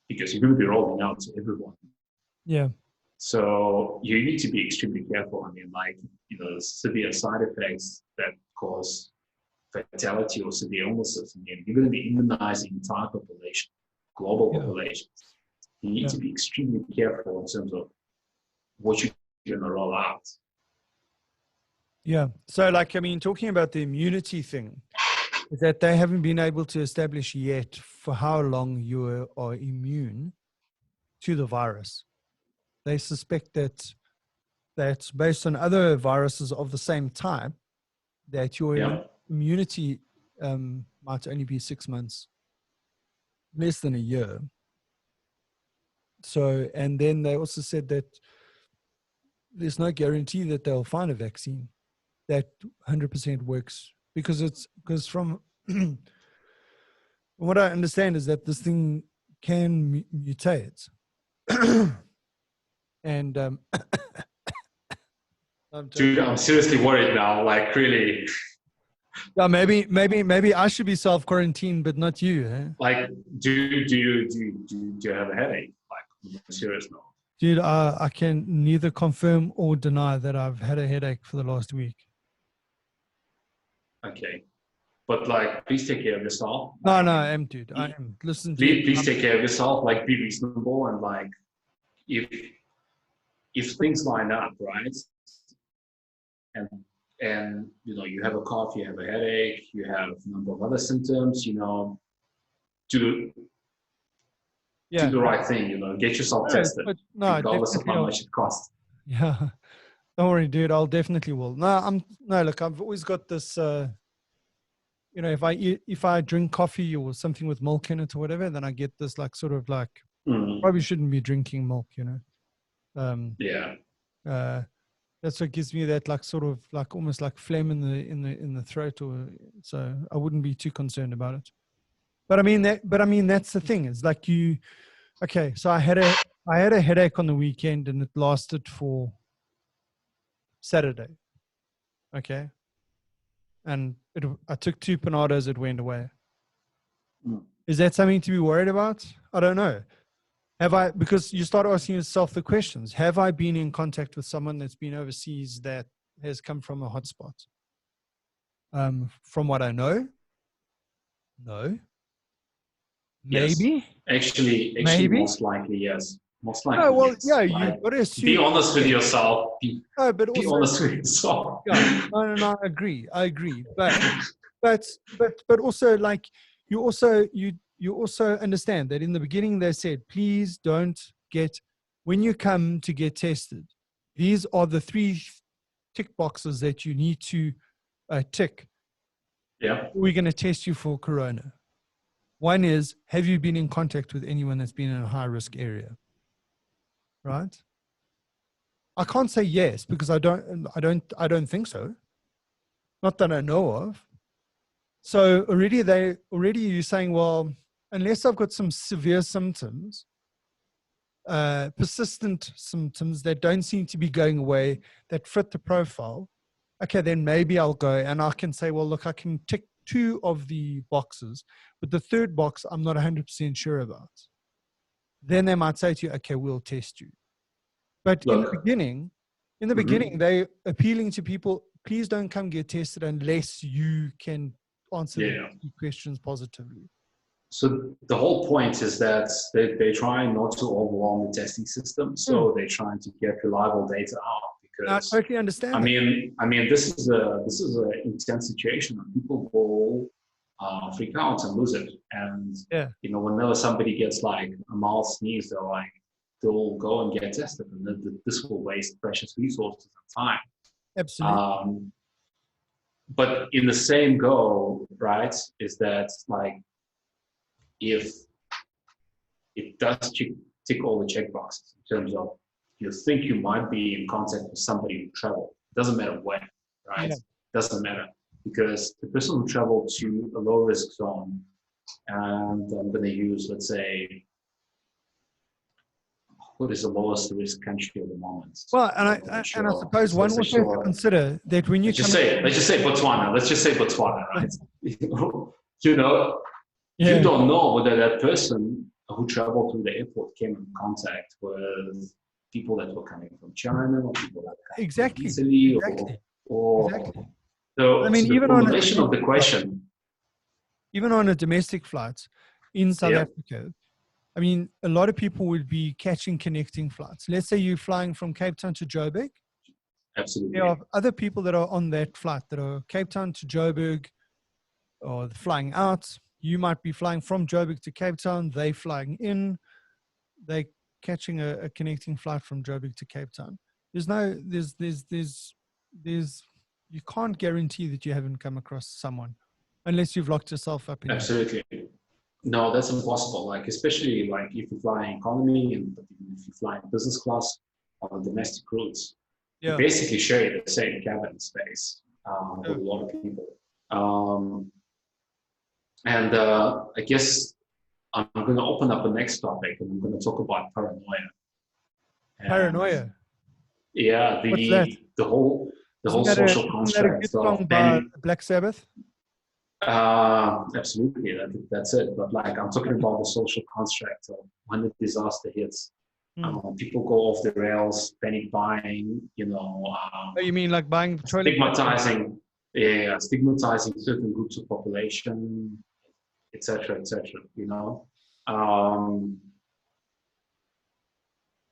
because you're going to be rolling out to everyone. Yeah. So you need to be extremely careful. Severe side effects that cause fatality or severe illnesses. You're going to be immunizing the entire population, global populations. You need to be extremely careful in terms of what you're going to roll out. Yeah. So talking about the immunity thing, is that they haven't been able to establish yet for how long you are immune to the virus. They suspect that based on other viruses of the same type, that your immunity might only be 6 months, less than a year. So, and then they also said that there's no guarantee that they'll find a vaccine that 100% works because from what I understand is that this thing can mutate. And dude, I'm seriously worried now. Really. Yeah, maybe I should be self-quarantined, but not you. Eh? Do you have a headache? I'm serious now. Dude, I can neither confirm or deny that I've had a headache for the last week. Okay. But please take care of yourself. No, I am, dude. I am. Listen, please take care of yourself. Be reasonable and if things line up, right? And you have a cough, you have a headache, you have a number of other symptoms. Do the right thing. Get yourself tested, regardless of how much it costs. Yeah. Don't worry, dude. I'll definitely will. Look, I've always got this. If I drink coffee or something with milk in it or whatever, then I get this probably shouldn't be drinking milk. That's what gives me that almost like phlegm in the throat, or so I wouldn't be too concerned about it. But I mean that's the thing. It's okay. So I had a headache on the weekend and it lasted for Saturday. Okay. And I took 2 Panados, it went away. Is that something to be worried about? I don't know. Because you start asking yourself the questions. Have I been in contact with someone that's been overseas that has come from a hotspot? From what I know, no. Maybe? Yes. Actually, Maybe? most likely, yes. Most likely. Oh, well, Yes. yeah, Like, you've got to assume. be honest with yourself. No, but Be also, honest with yourself. yeah, no, I agree. But also, like, you also understand that in the beginning they said, please don't when you come to get tested, these are the 3 tick boxes that you need to tick. Yeah. We're going to test you for corona. One is, have you been in contact with anyone that's been in a high risk area? Right? I can't say yes because I don't think so. Not that I know of. So already you're saying, well, unless I've got some severe symptoms, persistent symptoms that don't seem to be going away, that fit the profile, okay, then maybe I'll go and I can say, well, look, I can tick 2 of the boxes, but the 3rd box I'm not 100% sure about. Then they might say to you, okay, we'll test you. But in the beginning, they appealing to people, please don't come get tested unless you can answer the questions positively. So the whole point is that they try not to overwhelm the testing system. So they're trying to get reliable data out because I totally understand. I mean, this is a intense situation. People will freak out and lose it. And whenever somebody gets like a mild sneeze, they'll go and get tested, and this will waste precious resources and time. Absolutely. But in the same go, right, is that like if it does tick all the check boxes in terms of you think you might be in contact with somebody who traveled, it doesn't matter when, right? Yeah. Doesn't matter because the person who traveled to a low risk zone, and I'm going to use, let's say, what is the lowest risk country at the moment? Well, and I suppose one also have to consider that when you let's just say Botswana. Let's just say Botswana, right? You don't know whether that person who traveled through the airport came in contact with people that were coming from China or people that were coming from Italy or so. I mean, so the formulation of the question, even on a domestic flight in South Africa. I mean, a lot of people would be catching connecting flights. Let's say you're flying from Cape Town to Joburg. Absolutely. There are other people that are on that flight that are Cape Town to Joburg or flying out. You might be flying from Joburg to Cape Town. They flying in. They catching a connecting flight from Joburg to Cape Town. You can't guarantee that you haven't come across someone unless you've locked yourself up in Absolutely. No, that's impossible. Like, especially like if you fly in economy and if you fly in business class on domestic routes, you basically share the same cabin space with a lot of people. I guess I'm going to open up the next topic and I'm going to talk about paranoia. Paranoia? Yeah, the whole social construct of Black Sabbath. Absolutely, that's it. But like I'm talking about the social construct of when the disaster hits, people go off the rails, panic buying. You mean like buying stigmatizing certain groups of population, etc., etc.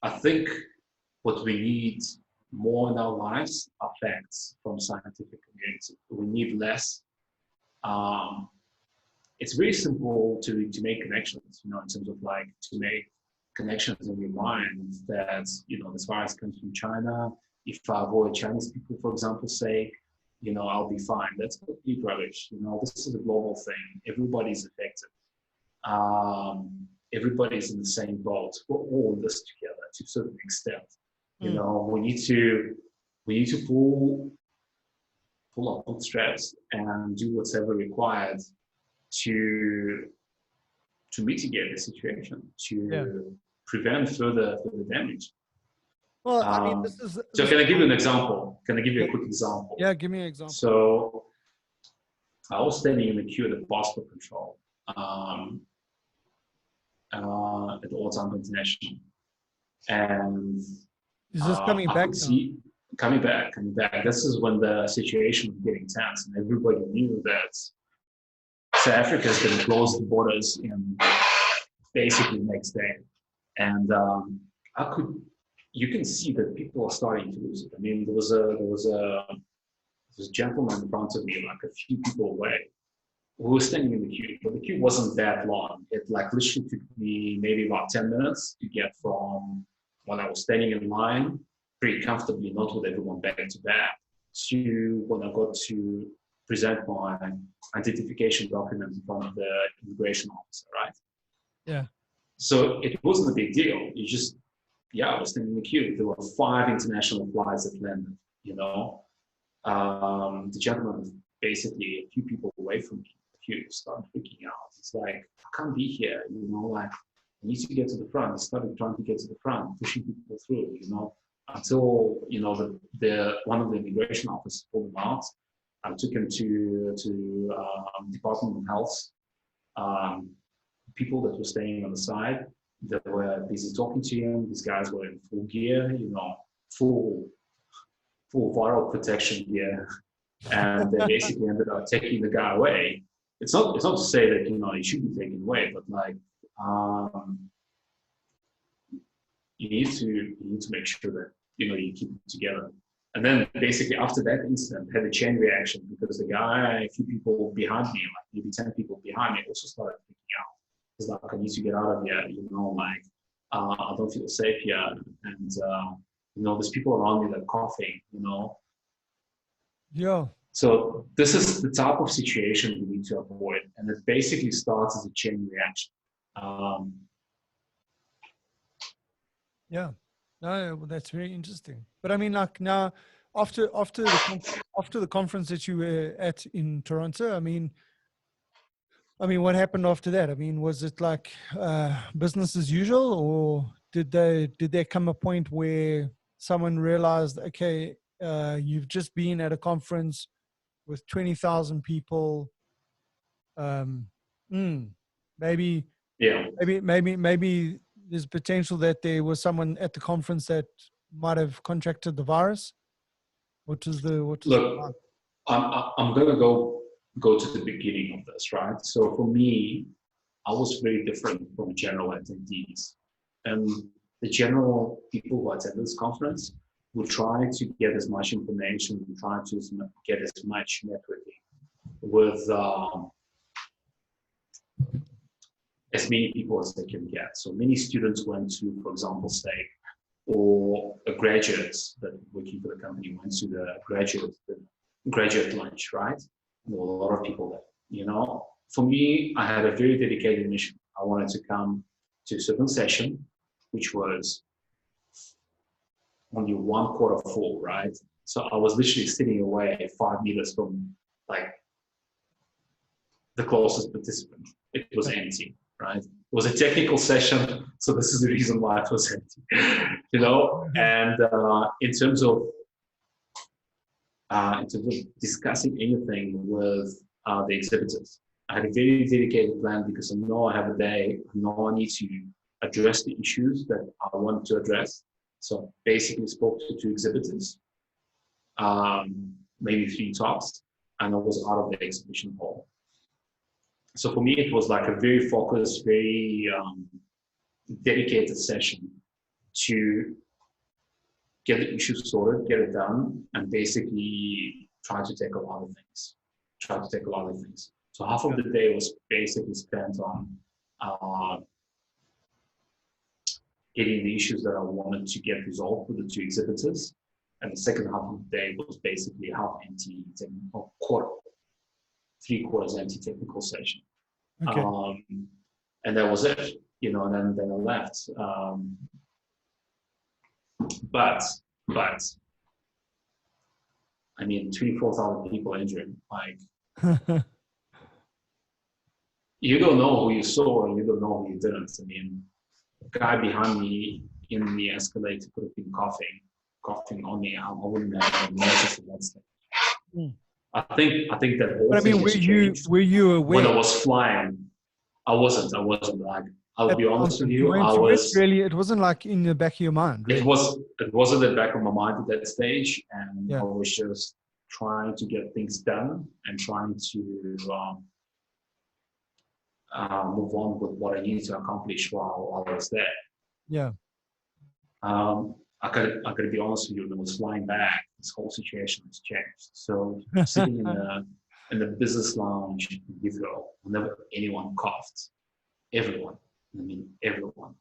I think what we need more in our lives are facts from scientific community. We need less. It's very simple to make connections, in terms of like to make connections in your mind that, this virus comes from China. If I avoid Chinese people, for example's sake, I'll be fine. That's complete rubbish. This is a global thing. Everybody's affected. Everybody's in the same boat. We're all in this together to a certain extent. We need to pull our bootstraps and do whatever required to mitigate the situation, to prevent further damage. Well, I mean, so can I give you an example? Can I give you a quick example? Yeah, give me an example. So I was standing in the queue at the passport control at Oleg International, and is this coming back? Coming back. This is when the situation was getting tense, and everybody knew that South Africa is going to close the borders in basically the next day. And you can see that people are starting to lose it. I mean, there was this gentleman in front of me, like a few people away, who was standing in the queue, but the queue wasn't that long. It like literally took me maybe about 10 minutes to get from when I was standing in line pretty comfortably, not with everyone back to back, to when I got to present my identification document in front of the immigration officer, right? Yeah. So it wasn't a big deal. You just, I was standing in the queue. There were 5 international flights that landed, you know. The gentleman was basically a few people away from me. The queue started freaking out. It's like, I can't be here, you know, like, I need to get to the front. I started trying to get to the front, pushing people through, you know, until, you know, the one of the immigration officers pulled him out. I took him to Department of Health. People that were staying on the side, that were busy talking to him. These guys were in full gear, you know, full viral protection gear, and they basically ended up taking the guy away. It's not to say that, you know, he should be taken away, but like you need to make sure that, you know, you keep it together. And then basically after that incident, had a chain reaction, because the guy, a few people behind me, like maybe 10 people behind me, also started freaking out. It's like, I need to get out of here, you know, like I don't feel safe here, and you know, there's people around me that are coughing, you know. Yeah. So this is the type of situation we need to avoid, and it basically starts as a chain reaction. Yeah. No, well, that's very interesting. But I mean, like now, after the conference that you were at in Toronto, I mean, what happened after that? I mean, was it like business as usual, or did there come a point where someone realized, okay, you've just been at a conference with 20,000 people, maybe there's potential that there was someone at the conference that might have contracted the virus? Look, I'm gonna go to the beginning of this, right? So for me, I was very different from general attendees, and the general people who attend this conference would try to get as much information, and try to get as much networking with as many people as they can get. So many students went to, for example, STAKE, or graduates that working for the company went to the graduate lunch, right? There were a lot of people there, you know. For me, I had a very dedicated mission. I wanted to come to a certain session, which was only 1/4 full, right? So I was literally sitting away 5 meters from like the closest participant. It was empty, right? It was a technical session, so this is the reason why it was empty, you know. And in terms of discussing anything with the exhibitors, I had a very dedicated plan, because I know I have a day, I know I need to address the issues that I wanted to address. So basically spoke to 2 exhibitors, maybe 3 tops, and I was out of the exhibition hall. So for me, it was like a very focused, very dedicated session to get the issues sorted, get it done, and basically try to take a lot of things. So half of the day was basically spent on getting the issues that I wanted to get resolved with the 2 exhibitors. And the second half of the day was basically half empty, or 3/4 empty technical session. Okay. And that was it, you know, and then I left. But I mean, 24,000 people injured, like, you don't know who you saw, and you don't know who you didn't. I mean, the guy behind me in the escalator could have been coughing on me. I wouldn't have noticed that stage. I think that whole But I mean, were you aware? When I was flying, I wasn't like, I'll be honest with you, I was really, it wasn't like in the back of your mind, really. It was in the back of my mind at that stage, and I was just trying to get things done and trying to move on with what I needed to accomplish while I was there. Yeah. I gotta be honest with you, when I was flying back, this whole situation has changed. So sitting in the business lounge in Heathrow, whenever anyone coughed, everyone, I mean everyone,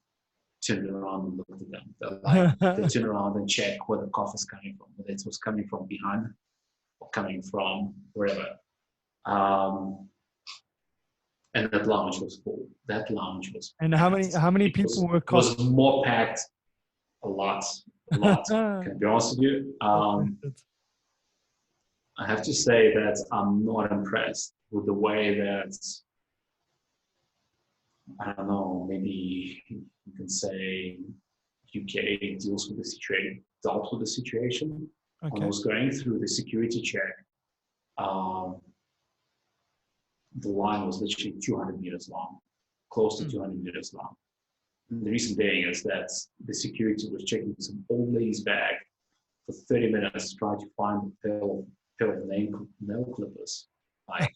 turned around and looked at them. They turn around and check where the cough is coming from, whether it was coming from behind or coming from wherever. And that lounge was full. That lounge was And packed. how many people were It was more packed. A lot. Can I be honest with you? I have to say that I'm not impressed with the way that, I don't know, maybe you can say UK dealt with the situation. Okay. When I was going through the security check, the line was literally 200 meters long, close to 200 meters long. And the reason being is that the security was checking some old lady's bag for 30 minutes to try to find a pair of nail clippers, like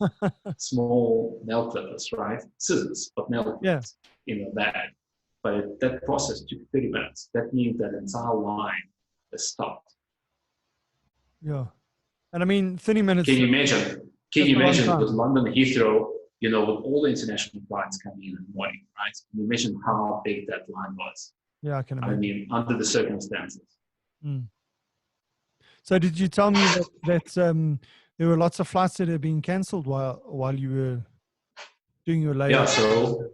small nail clippers, right? Scissors, but nail clippers in a bag. But that process took 30 minutes. That means that entire line is stopped. Yeah. And I mean, 30 minutes. Can you imagine? With London Heathrow, you know, with all the international flights coming in the morning, right? Can you imagine how big that line was? Yeah, I can imagine. I mean, under the circumstances. Mm. So did you tell me that there were lots of flights that had been cancelled while you were doing your layover? Yeah, so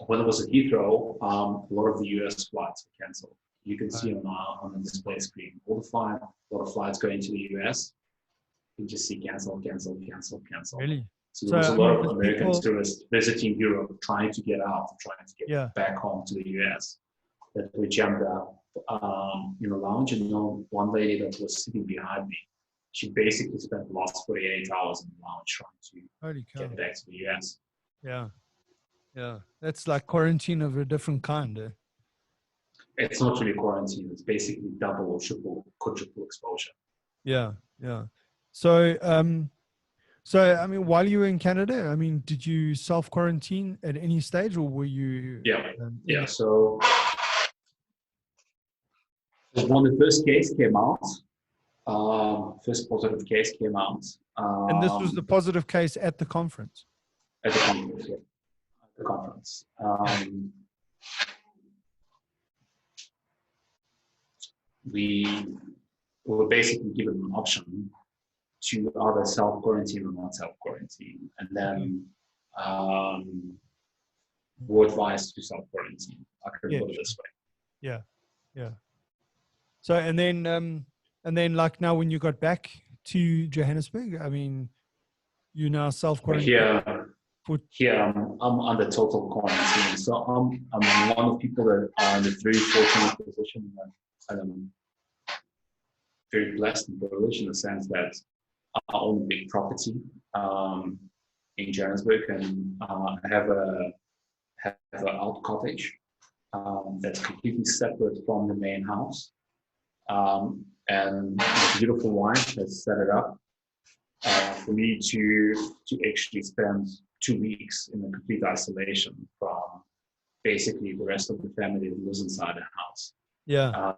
when it was at Heathrow, a lot of the US flights were cancelled. You can see on the display screen, a lot of flights going to the US. You just see cancel. Really? So there was a lot of American tourists visiting Europe, trying to get out, trying to get back home to the US, that we jammed up in a lounge. And one lady that was sitting behind me, she basically spent the last 48 hours in the lounge trying to get back to the US. Yeah. Yeah. That's like quarantine of a different kind. Eh? It's not really quarantine. It's basically double or triple, quadruple exposure. Yeah. Yeah. So, I mean, while you were in Canada, I mean, did you self-quarantine at any stage, or were you? Yeah. So when the first case came out, first positive case came out. And this was the positive case at the conference? At the conference, yeah. At the conference. We were basically given an option to either self-quarantine or not self-quarantine. And then were advised to self-quarantine. I can put it this way. Yeah, yeah. So, and then like now when you got back to Johannesburg, I mean, you now self-quarantine? Here I'm under total quarantine. So I'm one of the people that are in a very fortunate position. And I'm very blessed and privileged in the sense that I own a big property in Johannesburg, and I have an out cottage that's completely separate from the main house. And a beautiful wife has set it up for me to actually spend 2 weeks in a complete isolation from basically the rest of the family that lives inside the house. Yeah.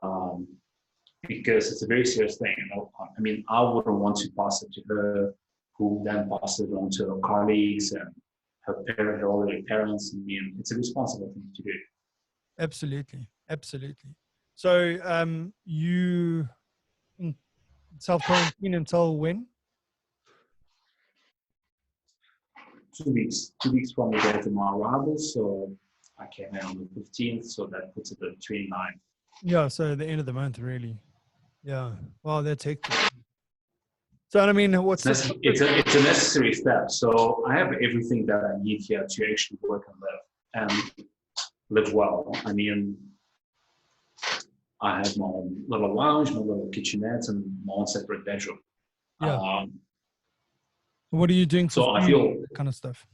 Because it's a very serious thing. I mean, I wouldn't want to pass it to her, who then passes it on to her colleagues and her parents. I mean, it's a responsible thing to do. Absolutely. So you self-quarantine until when? 2 weeks. 2 weeks from the date of my arrival. So I came in on the 15th, so that puts it at 29th. Yeah, so the end of the month, really. Yeah. Wow, that's hectic. So I mean, it's a necessary step. So I have everything that I need here to actually work and live well. I mean, I have my own little lounge, my little kitchenette, and my own separate bedroom. Yeah. What are you doing? So I feel that kind of stuff.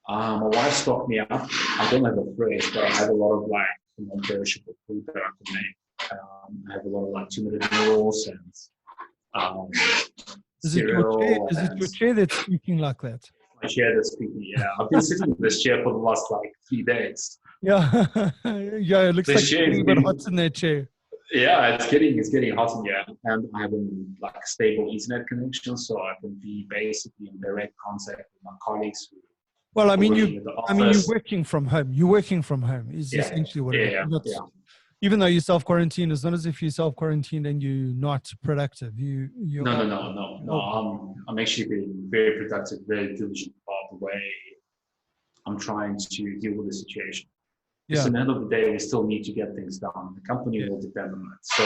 My wife stocked me up. I don't have a fridge, but I have a lot of non-perishable food that I can make. I have a lot of 2-minute noodles and cereal. Is it your chair that's speaking like that? My chair that's speaking, yeah. I've been sitting in this chair for the last 3 days. Yeah. Yeah, it looks The like it's chair is getting a bit getting, hot in that chair. yeah, it's getting hot in here, and I have like a stable internet connection, so I can be basically in direct contact with my colleagues who Well, are working at the you're office. working from home. You're working from home is Yeah, essentially what it is. yeah, That's, yeah. even though you're self-quarantined, it's not as if you're self-quarantined and you're not productive. You No, are. no, no, no, no. Oh, I'm actually being very productive, very diligent about the way I'm trying to deal with the situation. Because yeah. at the end of the day, we still need to get things done. The company Yeah. will depend on it. So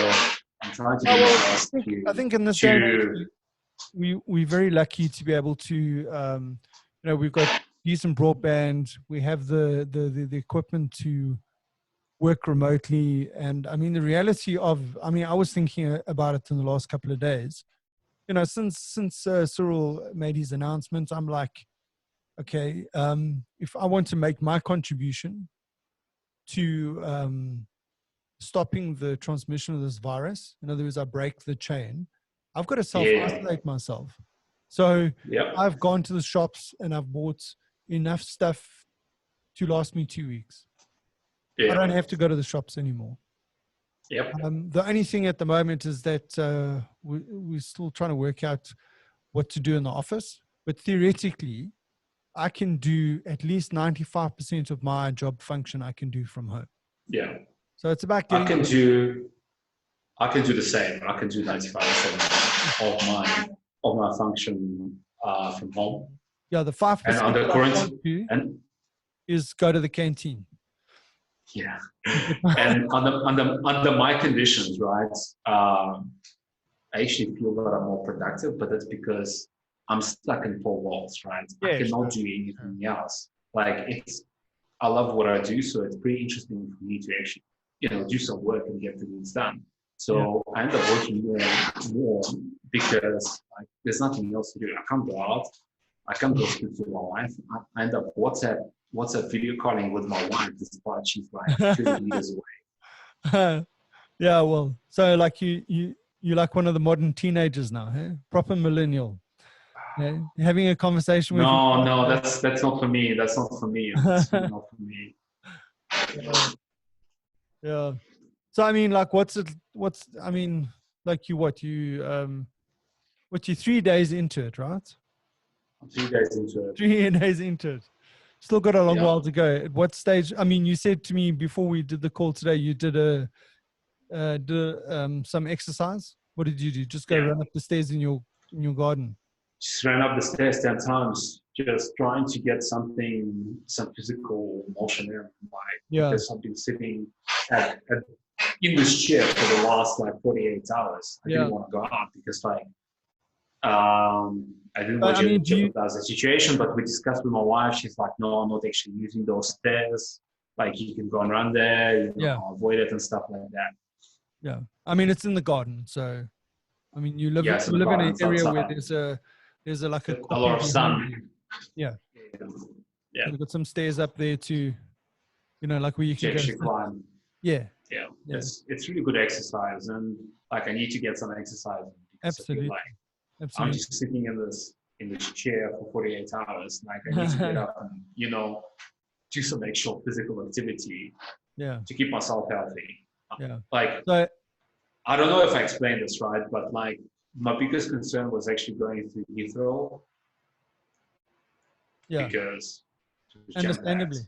I'm trying to do Oh, my well, best I think in this day and to age, we're very lucky to be able to, we've got decent broadband. We have the equipment to work remotely. And I mean, the reality of, I mean, I was thinking about it in the last couple of days. Since Cyril made his announcement, I'm like, okay, if I want to make my contribution to stopping the transmission of this virus, in other words, I break the chain, I've got to yeah, self-isolate myself. So yeah, I've gone to the shops and I've bought enough stuff to last me 2 weeks. I yeah, don't have to go to the shops anymore. yep, The only thing at the moment is that we're still trying to work out what to do in the office. But theoretically, I can do at least 95% of my job function I can do from home. yeah. So it's about I getting can do I can do the same. I can do 95% of my function from home. the And 5% under that I current can't do and is go to the canteen. yeah, and under my conditions, right? I actually feel that I'm more productive, but that's because I'm stuck in four walls, right? I Yeah, cannot sure. do anything else. Like I love what I do, so it's pretty interesting for me to actually, do some work and get things done. So I end up working more because there's nothing else to do. I can't go out. I can't go speak to my wife. I end up WhatsApp video calling with my wife despite she's like 30 meters away. Yeah, well, so like you like one of the modern teenagers now, huh? Proper millennial. Yeah, having a conversation with No, your no, that's not for me. That's not for me. It's really not for me. yeah, yeah. So I mean, like, I mean, like you 3 days into it, right? I'm 3 days into it. 3 days into it. Still got a long Yeah. while to go. At what stage? I mean, you said to me before we did the call today, you did some exercise. What did you do? Just go Yeah. run up the stairs in your garden. Just ran up the stairs 10 times, just trying to get some physical motion in. Yeah. Because I've been sitting in this chair for the last 48 hours. I didn't want to go out because I didn't want to jeopardize the situation, but we discussed with my wife. She's like, no, I'm not actually using those stairs. Like you can go and run there, avoid it and stuff like that. Yeah. I mean, it's in the garden. So, I mean, you live in an area where there's a lot of sun. Yeah. Yeah. You've got some stairs up there to, like where you can actually climb. Yeah. Yeah. It's really good exercise. And I need to get some exercise. Absolutely. I'm just sitting in this chair for 48 hours. I need to get up and, do some actual physical activity to keep myself healthy. Yeah. So, I don't know if I explained this right, but my biggest concern was actually going through Heathrow. Yeah. Because understandably.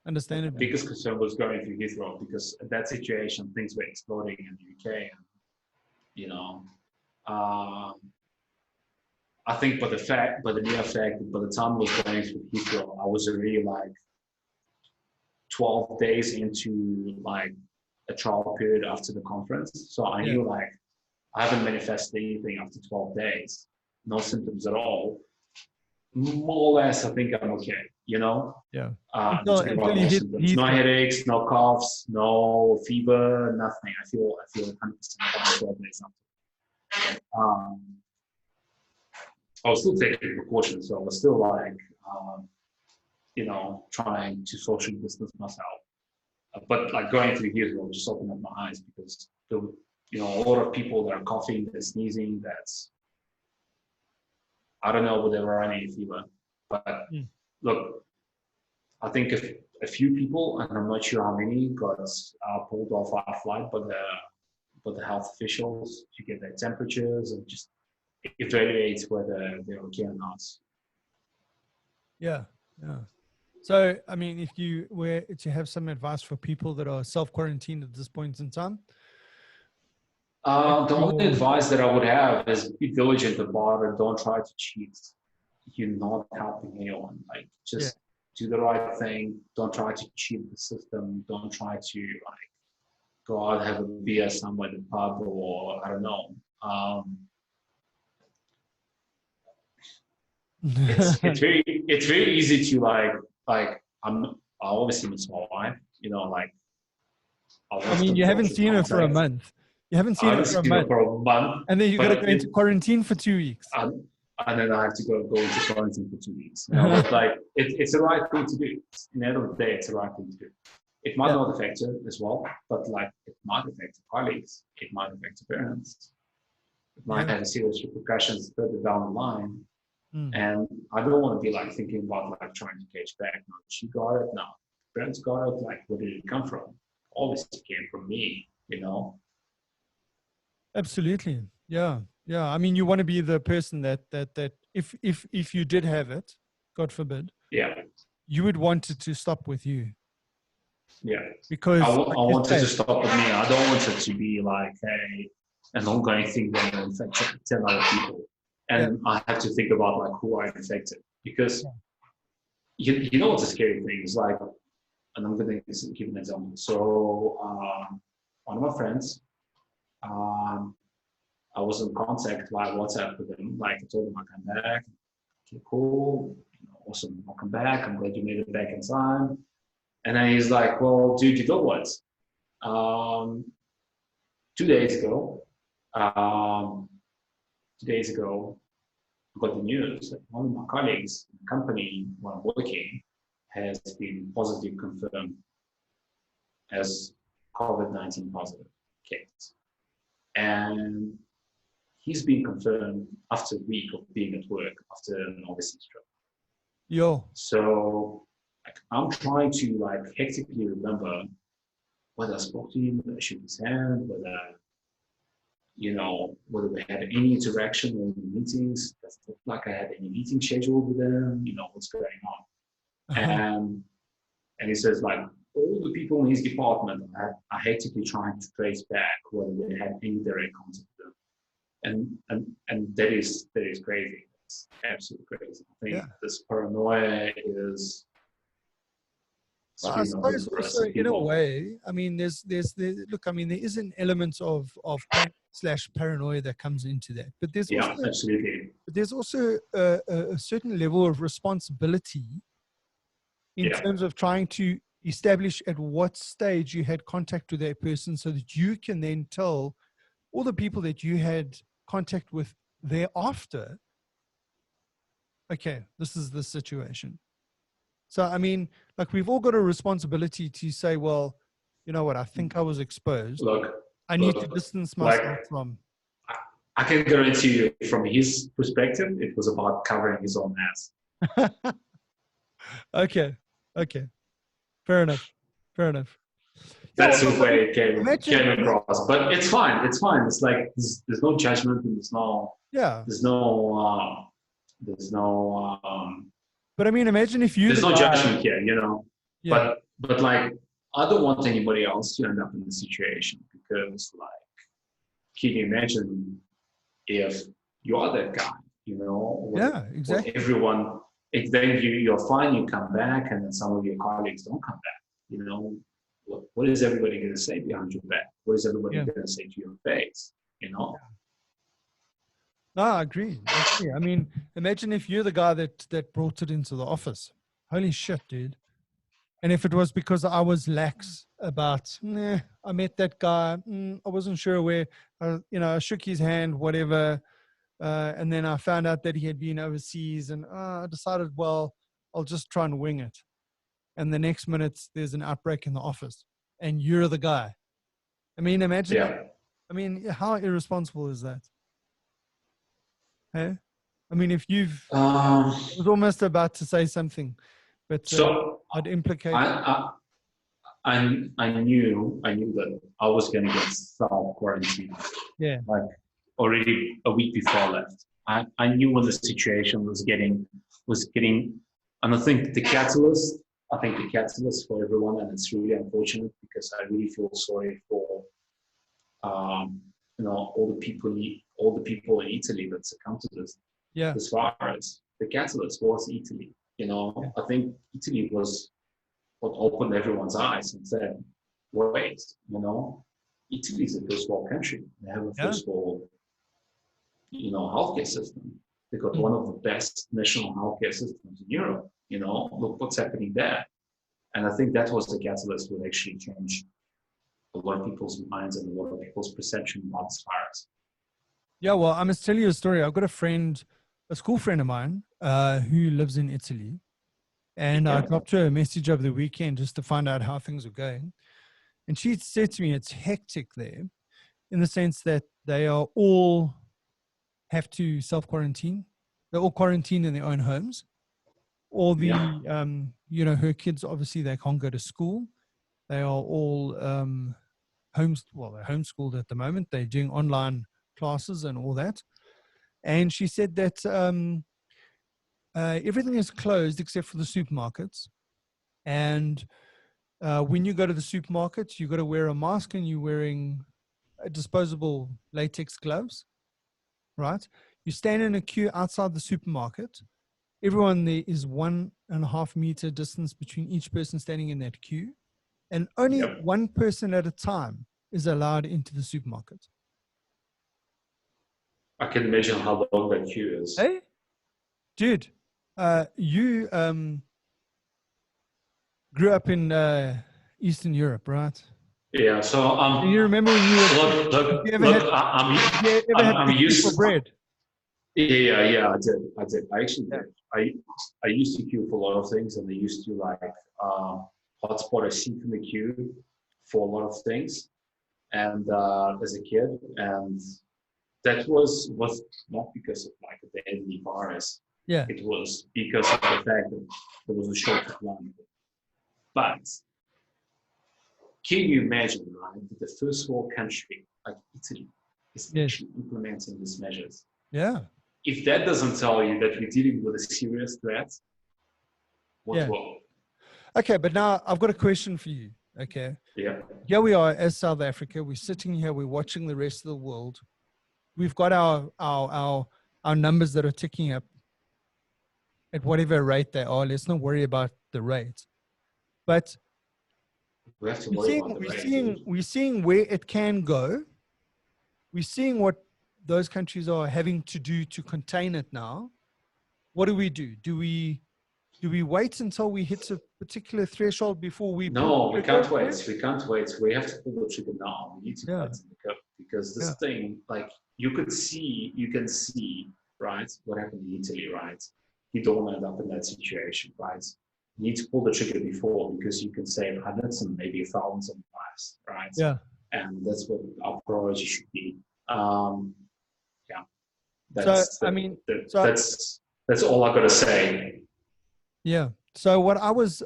The biggest concern was going through Heathrow because at that situation things were exploding in the UK, and I think by the mere fact that by the time I was going through Heathrow, I was already 12 days into a trial period after the conference. So I knew I haven't manifested anything after 12 days, no symptoms at all. More or less, I think I'm okay, Yeah. No headaches, no coughs, no fever, nothing. I feel 100% fine 12 days after. I was still taking precautions, so I was still trying to socially distance myself. But going through here, I just opened up my eyes because there were, a lot of people that are coughing, they're sneezing, I don't know whether they were running a fever. But look, I think if a few people, and I'm not sure how many, got pulled off our flight by the health officials to get their temperatures and just evaluate whether they're okay or not. Yeah. Yeah. So, I mean, if you were to have some advice for people that are self-quarantined at this point in time? The only advice that I would have is be diligent about it. Don't try to cheat. You're not helping anyone. Like, just do the right thing. Don't try to cheat the system. Don't try to go out, have a beer somewhere in the pub, or I don't know. It's very easy to I obviously miss my wife, I mean, you haven't seen her for a month. You haven't seen her for a month. And then you got to go into quarantine for 2 weeks. And then I have to go into quarantine for 2 weeks. But it's the right thing to do. In the end of the day, it's the right thing to do. It might not affect her as well, but it might affect her colleagues. It might affect her parents. It might have serious repercussions further down the line. And I don't want to be thinking about trying to catch back. No, she got it. No, parents got it. Where did it come from? Obviously, it came from me. Absolutely. Yeah. Yeah. I mean, you want to be the person that if you did have it, God forbid, you would want it to stop with you. Yeah. Because I want it to stop with me. I don't want it to be an ongoing thing that will infect 10 other people. And I have to think about who I infected. Because you know what's a scary thing is and I'm going to give an example. So one of my friends, I was in contact via WhatsApp with him. I told him I'll come back. Okay, cool. Awesome. I'll come back. I'm glad you made it back in time. And then he's like, well, dude, you know what? 2 days ago, I got the news that one of my colleagues in the company where I'm working has been positive confirmed as COVID-19 positive case. And he's been confirmed after a week of being at work after an overseas trip. So I'm trying to hectically remember whether I spoke to him, whether I shook his hand, whether we had any interaction or any meetings. Does it look like I had any meeting scheduled with them? What's going on? And he says all the people in his department are hectically trying to trace back whether they had any direct contact with them. And that is crazy. It's absolutely crazy. I think this paranoia is. I suppose also in a way, I mean, there is an element of /paranoia that comes into that, but there's also, absolutely. But there's also a certain level of responsibility in terms of trying to establish at what stage you had contact with that person, so that you can then tell all the people that you had contact with thereafter, okay, this is the situation. So, I mean, we've all got a responsibility to say, well, you know what, I think I was exposed. I need to distance myself from. I can guarantee you, from his perspective, it was about covering his own ass. Okay. Fair enough. That's the way it came across. But it's fine. It's there's no judgment and there's no. But I mean, imagine if you. There's no judgment here, Yeah. But I don't want anybody else to end up in the situation, because can you imagine if you are that guy, exactly. Everyone, then you're fine, you come back, and then some of your colleagues don't come back. What is everybody going to say behind your back? What is everybody going to say to your face? No, I agree. I mean, imagine if you're the guy that brought it into the office. Holy shit, dude. And if it was because I was lax about, I met that guy, I wasn't sure where, I shook his hand, whatever. And then I found out that he had been overseas, and I decided, well, I'll just try and wing it. And the next minute there's an outbreak in the office and you're the guy. I mean, imagine, I mean, how irresponsible is that? Hey? I mean, if I was almost about to say something, but So I'd implicate. I knew that I was going to get self-quarantined. Yeah. Like already a week before I left. I knew when the situation was getting, and I think the catalyst for everyone, and it's really unfortunate because I really feel sorry for, all the people in Italy that succumbed to this virus. The catalyst was Italy. I think Italy was what opened everyone's eyes and said, wait, Italy is a first world country. They have a first world, healthcare system. They got one of the best national healthcare systems in Europe. Look what's happening there. And I think that was the catalyst that actually changed a lot of people's minds and a lot of people's perception about this virus. Yeah, well, I must tell you a story. I've got a school friend of mine who lives in Italy. And I dropped her a message over the weekend just to find out how things were going. And she said to me, it's hectic there in the sense that they are all have to self-quarantine. They're all quarantined in their own homes. All the, her kids, obviously, they can't go to school. They are all they're homeschooled at the moment. They're doing online classes and all that. And she said that everything is closed except for the supermarkets. And when you go to the supermarket, you got to wear a mask and you're wearing disposable latex gloves, right? You stand in a queue outside the supermarket. Everyone there is 1.5 meter distance between each person standing in that queue. And only one person at a time is allowed into the supermarket. I can imagine how long that queue is. Hey, dude, you grew up in Eastern Europe, right? Yeah. So do you remember when you were? I'm used to bread. Yeah, I did. I actually did. I used to queue for a lot of things, and I used to hotspot a seat in the queue for a lot of things, and as a kid, and that was not because of the deadly virus. Yeah. It was because of the fact that there was a short line. But can you imagine, right, that the first world country like Italy is actually implementing these measures? Yeah. If that doesn't tell you that we're dealing with a serious threat, what will? Okay, but now I've got a question for you. Okay. Yeah. Here we are as South Africa. We're sitting here. We're watching the rest of the world. We've got our numbers that are ticking up at whatever rate they are. Let's not worry about the rate. But we have to worry about the rate. We're seeing where it can go. We're seeing what those countries are having to do to contain it now. What do? Do we wait until we hit a particular threshold before we? No, we can't wait. We can't wait. We have to pull the trigger now. We need to cut in the cup because this thing, you can see, right, what happened in Italy, right? You don't want to end up in that situation, right? You need to pull the trigger before because you can save hundreds and maybe thousands of lives, right? Yeah. And that's what our priority should be. That's all I gotta say. Yeah. So what I was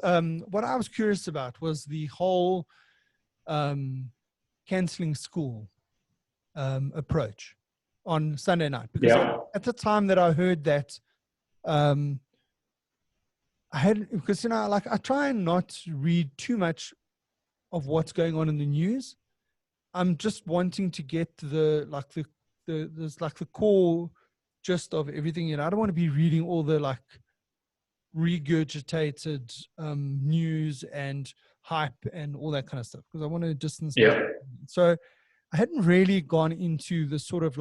curious about was the whole canceling school approach on Sunday night, because at the time that I heard that, I try and not read too much of what's going on in the news. I'm just wanting to get the core gist of everything. I don't want to be reading all the regurgitated news and hype and all that kind of stuff, because I want to distance myself. So I hadn't really gone into the sort of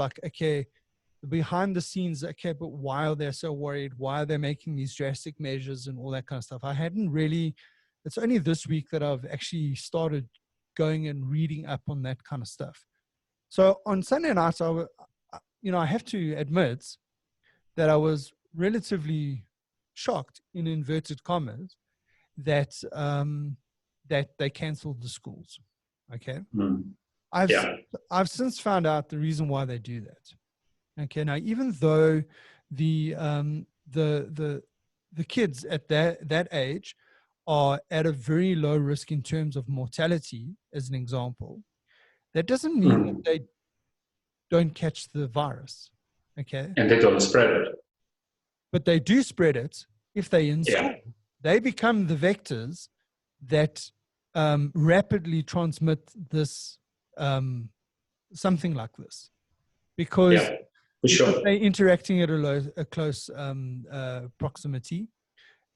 behind the scenes, but why are they so worried? Why are they making these drastic measures and all that kind of stuff? I hadn't really, it's only this week that I've actually started going and reading up on that kind of stuff. So on Sunday night, I have to admit that I was relatively shocked, in inverted commas, that they canceled the schools. Okay. I've since found out the reason why they do that. Okay. Now, even though the the kids at that age are at a very low risk in terms of mortality, as an example, that doesn't mean that they don't catch the virus. Okay. And they don't spread it. But they do spread it if they install. Yeah. They become the vectors that rapidly transmit this, something like this, because for sure. they're interacting at a close proximity.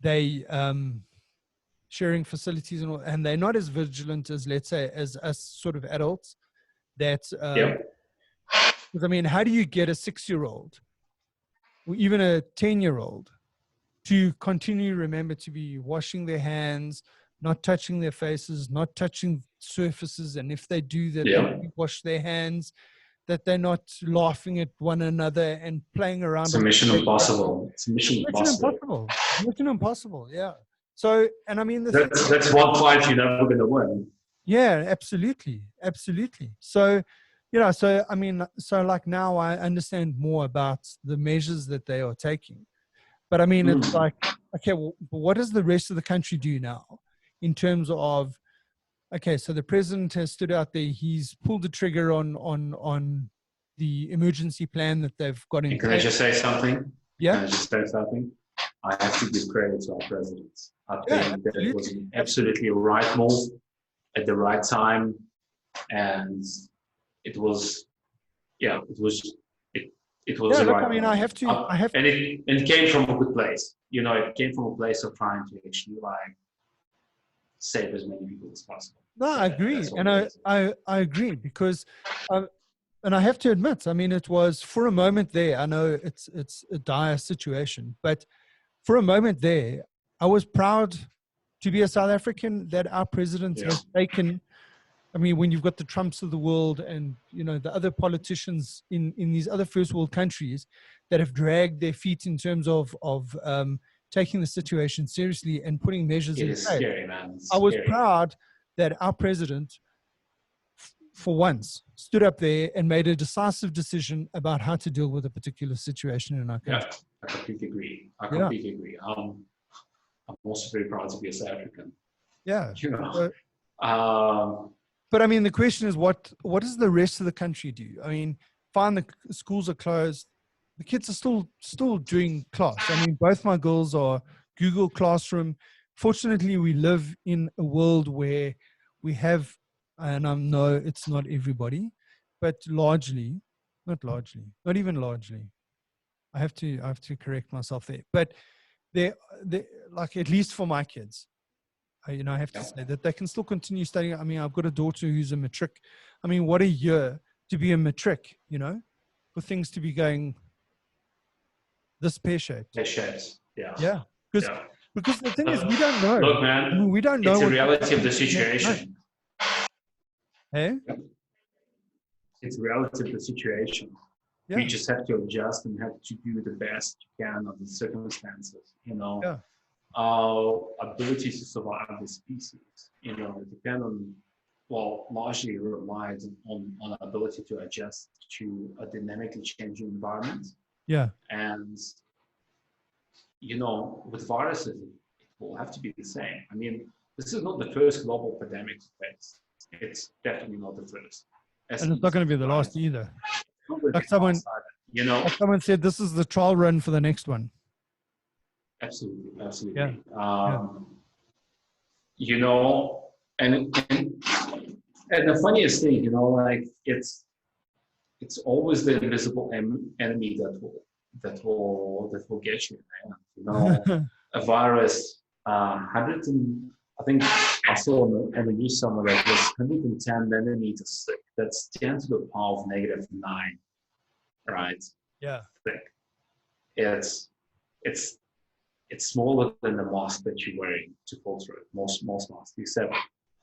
They sharing facilities and they're not as vigilant as, let's say, as us sort of adults. That because I mean, how do you get a 6-year-old or even a 10-year-old to continue remember to be washing their hands, not touching their faces, not touching surfaces, and if they do that, they wash their hands, that they're not laughing at one another and playing around. It's a mission impossible. It's a mission impossible. Mission impossible, yeah. So, and I mean, that's one fight you're never going to win. Yeah, absolutely. So, so I mean, so like now I understand more about the measures that they are taking. But I mean, it's like, okay, well, what does the rest of the country do now in terms of, okay, so the president has stood out there. He's pulled the trigger on the emergency plan that they've got in place. Can I just say something? Yeah. Can I just say something? I have to give credit to our president. I think that it was an absolutely right move at the right time. And it was the right. I mean, I have to. And it came from a good place. It came from a place of trying to actually save as many people as possible. No, I agree. And I agree because, and I have to admit, I mean, it was for a moment there. I know it's a dire situation, but for a moment there, I was proud to be a South African that our president has taken. I mean, when you've got the Trumps of the world and, the other politicians in these other first world countries that have dragged their feet in terms of taking the situation seriously and putting measures in place. Scary, man. I was proud that our president, for once, stood up there and made a decisive decision about how to deal with a particular situation in our country. Yeah, I completely agree. I'm also very proud to be a South African. Yeah. But I mean, the question is, what does the rest of the country do? I mean, fine, the schools are closed. The kids are still doing class. I mean, both my girls are Google Classroom. Fortunately, we live in a world where we have, and I know it's not everybody, but not even largely. I have to correct myself there. But they like, at least for my kids, I have to say that they can still continue studying. I mean, I've got a daughter who's a matric. I mean, what a year to be a matric, for things to be going this pear-shaped. Pear-shaped, yeah. Yeah, because the thing is, we don't know. Look, man, I mean, we don't know. It's the reality of the situation. Hey? It's the reality of the situation. Yeah. We just have to adjust and have to do the best you can of the circumstances, Yeah. Our ability to survive the species, depend on, largely relies on our ability to adjust to a dynamically changing environment. Yeah. And, with viruses, it will have to be the same. I mean, this is not the first global pandemic to face. It's definitely not the first. And it's not going to be the last either. Like someone said, this is the trial run for the next one. Absolutely. Yeah. And the funniest thing, it's always the invisible enemy that will get you, man. A virus, I think I saw on the news somewhere that it was 110 nanometers thick. That's 10 to the power of -9, right? Yeah. Thick. It's smaller than the mask that you're wearing to filter it. Most masks, except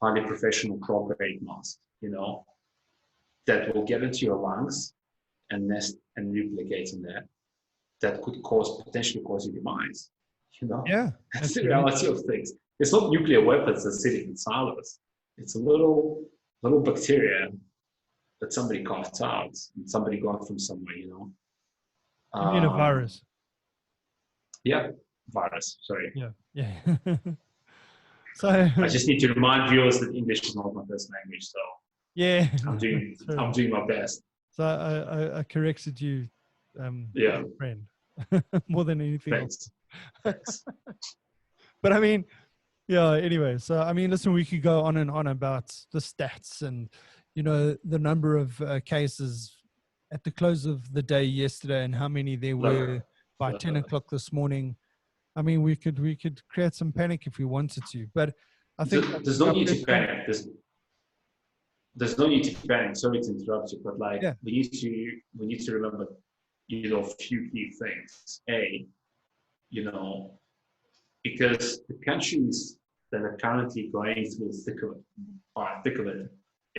highly professional crop-grade masks, that will get into your lungs and nest and replicate in there. That could potentially cause you demise. Yeah, that's the reality of things. It's not nuclear weapons that's sitting in silos. It's a little bacteria that somebody coughed out and somebody got from somewhere. You mean a virus? Yeah. virus. Sorry. Yeah. So I just need to remind viewers that English is not my first language, so yeah, I'm doing my best. So I corrected you, Yeah. friend, more than anything else. Thanks. But I mean, yeah. Anyway, so I mean, listen, we could go on and on about the stats and the number of cases at the close of the day yesterday and how many there were by 10 o'clock this morning. I mean, we could create some panic if we wanted to, but I think there's no need to panic. There's no need to panic. Sorry to interrupt you, but we need to remember, a few key things. Because the countries that are currently going through the thick of it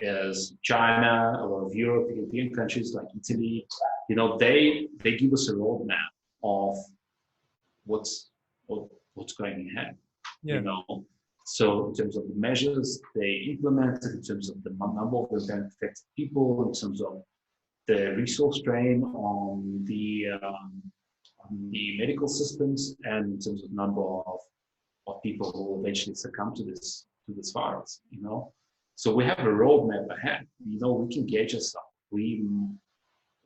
is China, a lot of European countries like Italy. They give us a roadmap of what's going ahead. So in terms of the measures they implemented, in terms of the number of affected people, in terms of the resource drain on the medical systems, and in terms of number of people who will eventually succumb to this virus. So we have a roadmap ahead. We can gauge ourselves. We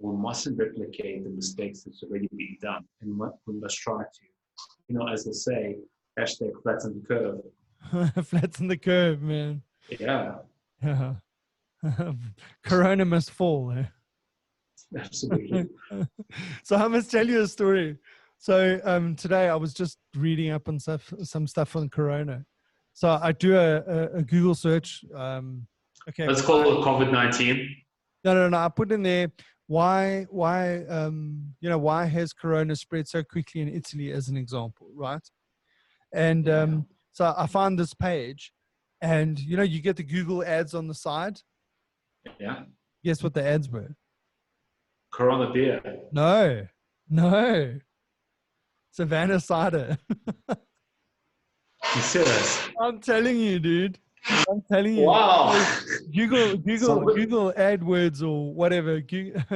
mustn't replicate the mistakes that's already been done, and we must try to, as they say, hashtag flatten the curve. Flatten the curve, man. Yeah. Corona must fall. Absolutely. So I must tell you a story. So today I was just reading up on some stuff on Corona. So I do a Google search. Okay. Let's call it COVID-19. No. I put in there why has Corona spread so quickly in Italy as an example, right? And so I found this page, and you get the Google ads on the side. Yeah. Guess what the ads were? Corona beer. No. Savannah cider. You serious? I'm telling you, dude. I'm telling you. Wow. Google AdWords or whatever.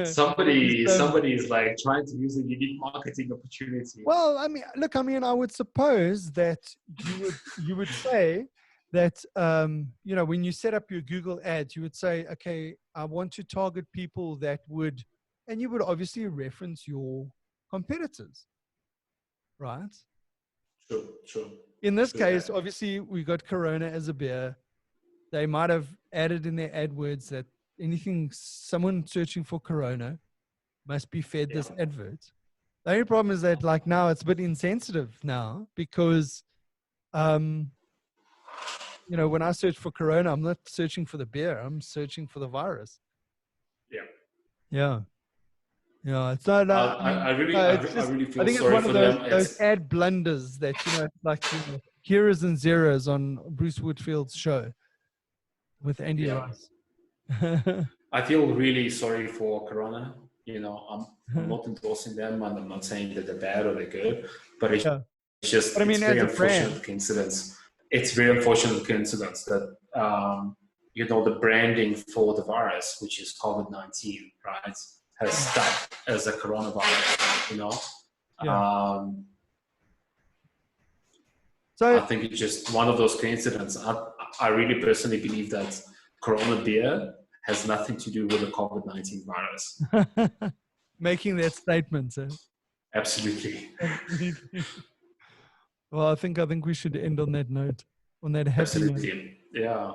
Somebody is like trying to use a unique marketing opportunity. Well, I mean, I would suppose that you would say that, when you set up your Google ads, you would say, okay, I want to target people that would, and you would obviously reference your competitors, right? True. In this case, obviously, we got Corona as a beer. They might have added in their AdWords that someone searching for Corona must be fed this advert. The only problem is that, like, now it's a bit insensitive now because, when I search for Corona, I'm not searching for the beer. I'm searching for the virus. Yeah. It's not. I really feel I think sorry it's one for of them. those ad blunders that heroes and zeros on Bruce Whitfield's show with Andy Rice. I feel really sorry for Corona. I'm not endorsing them, and I'm not saying that they're bad or they're good, but it's just it's very unfortunate coincidence. It's very unfortunate coincidence that the branding for the virus, which is COVID-19, right, has stuck as a coronavirus. So I think it's just one of those coincidences. I really personally believe that Corona beer has nothing to do with the COVID-19 virus. Making that statement, Absolutely. Well, I think we should end on that note, on that happy note. Absolutely. Yeah.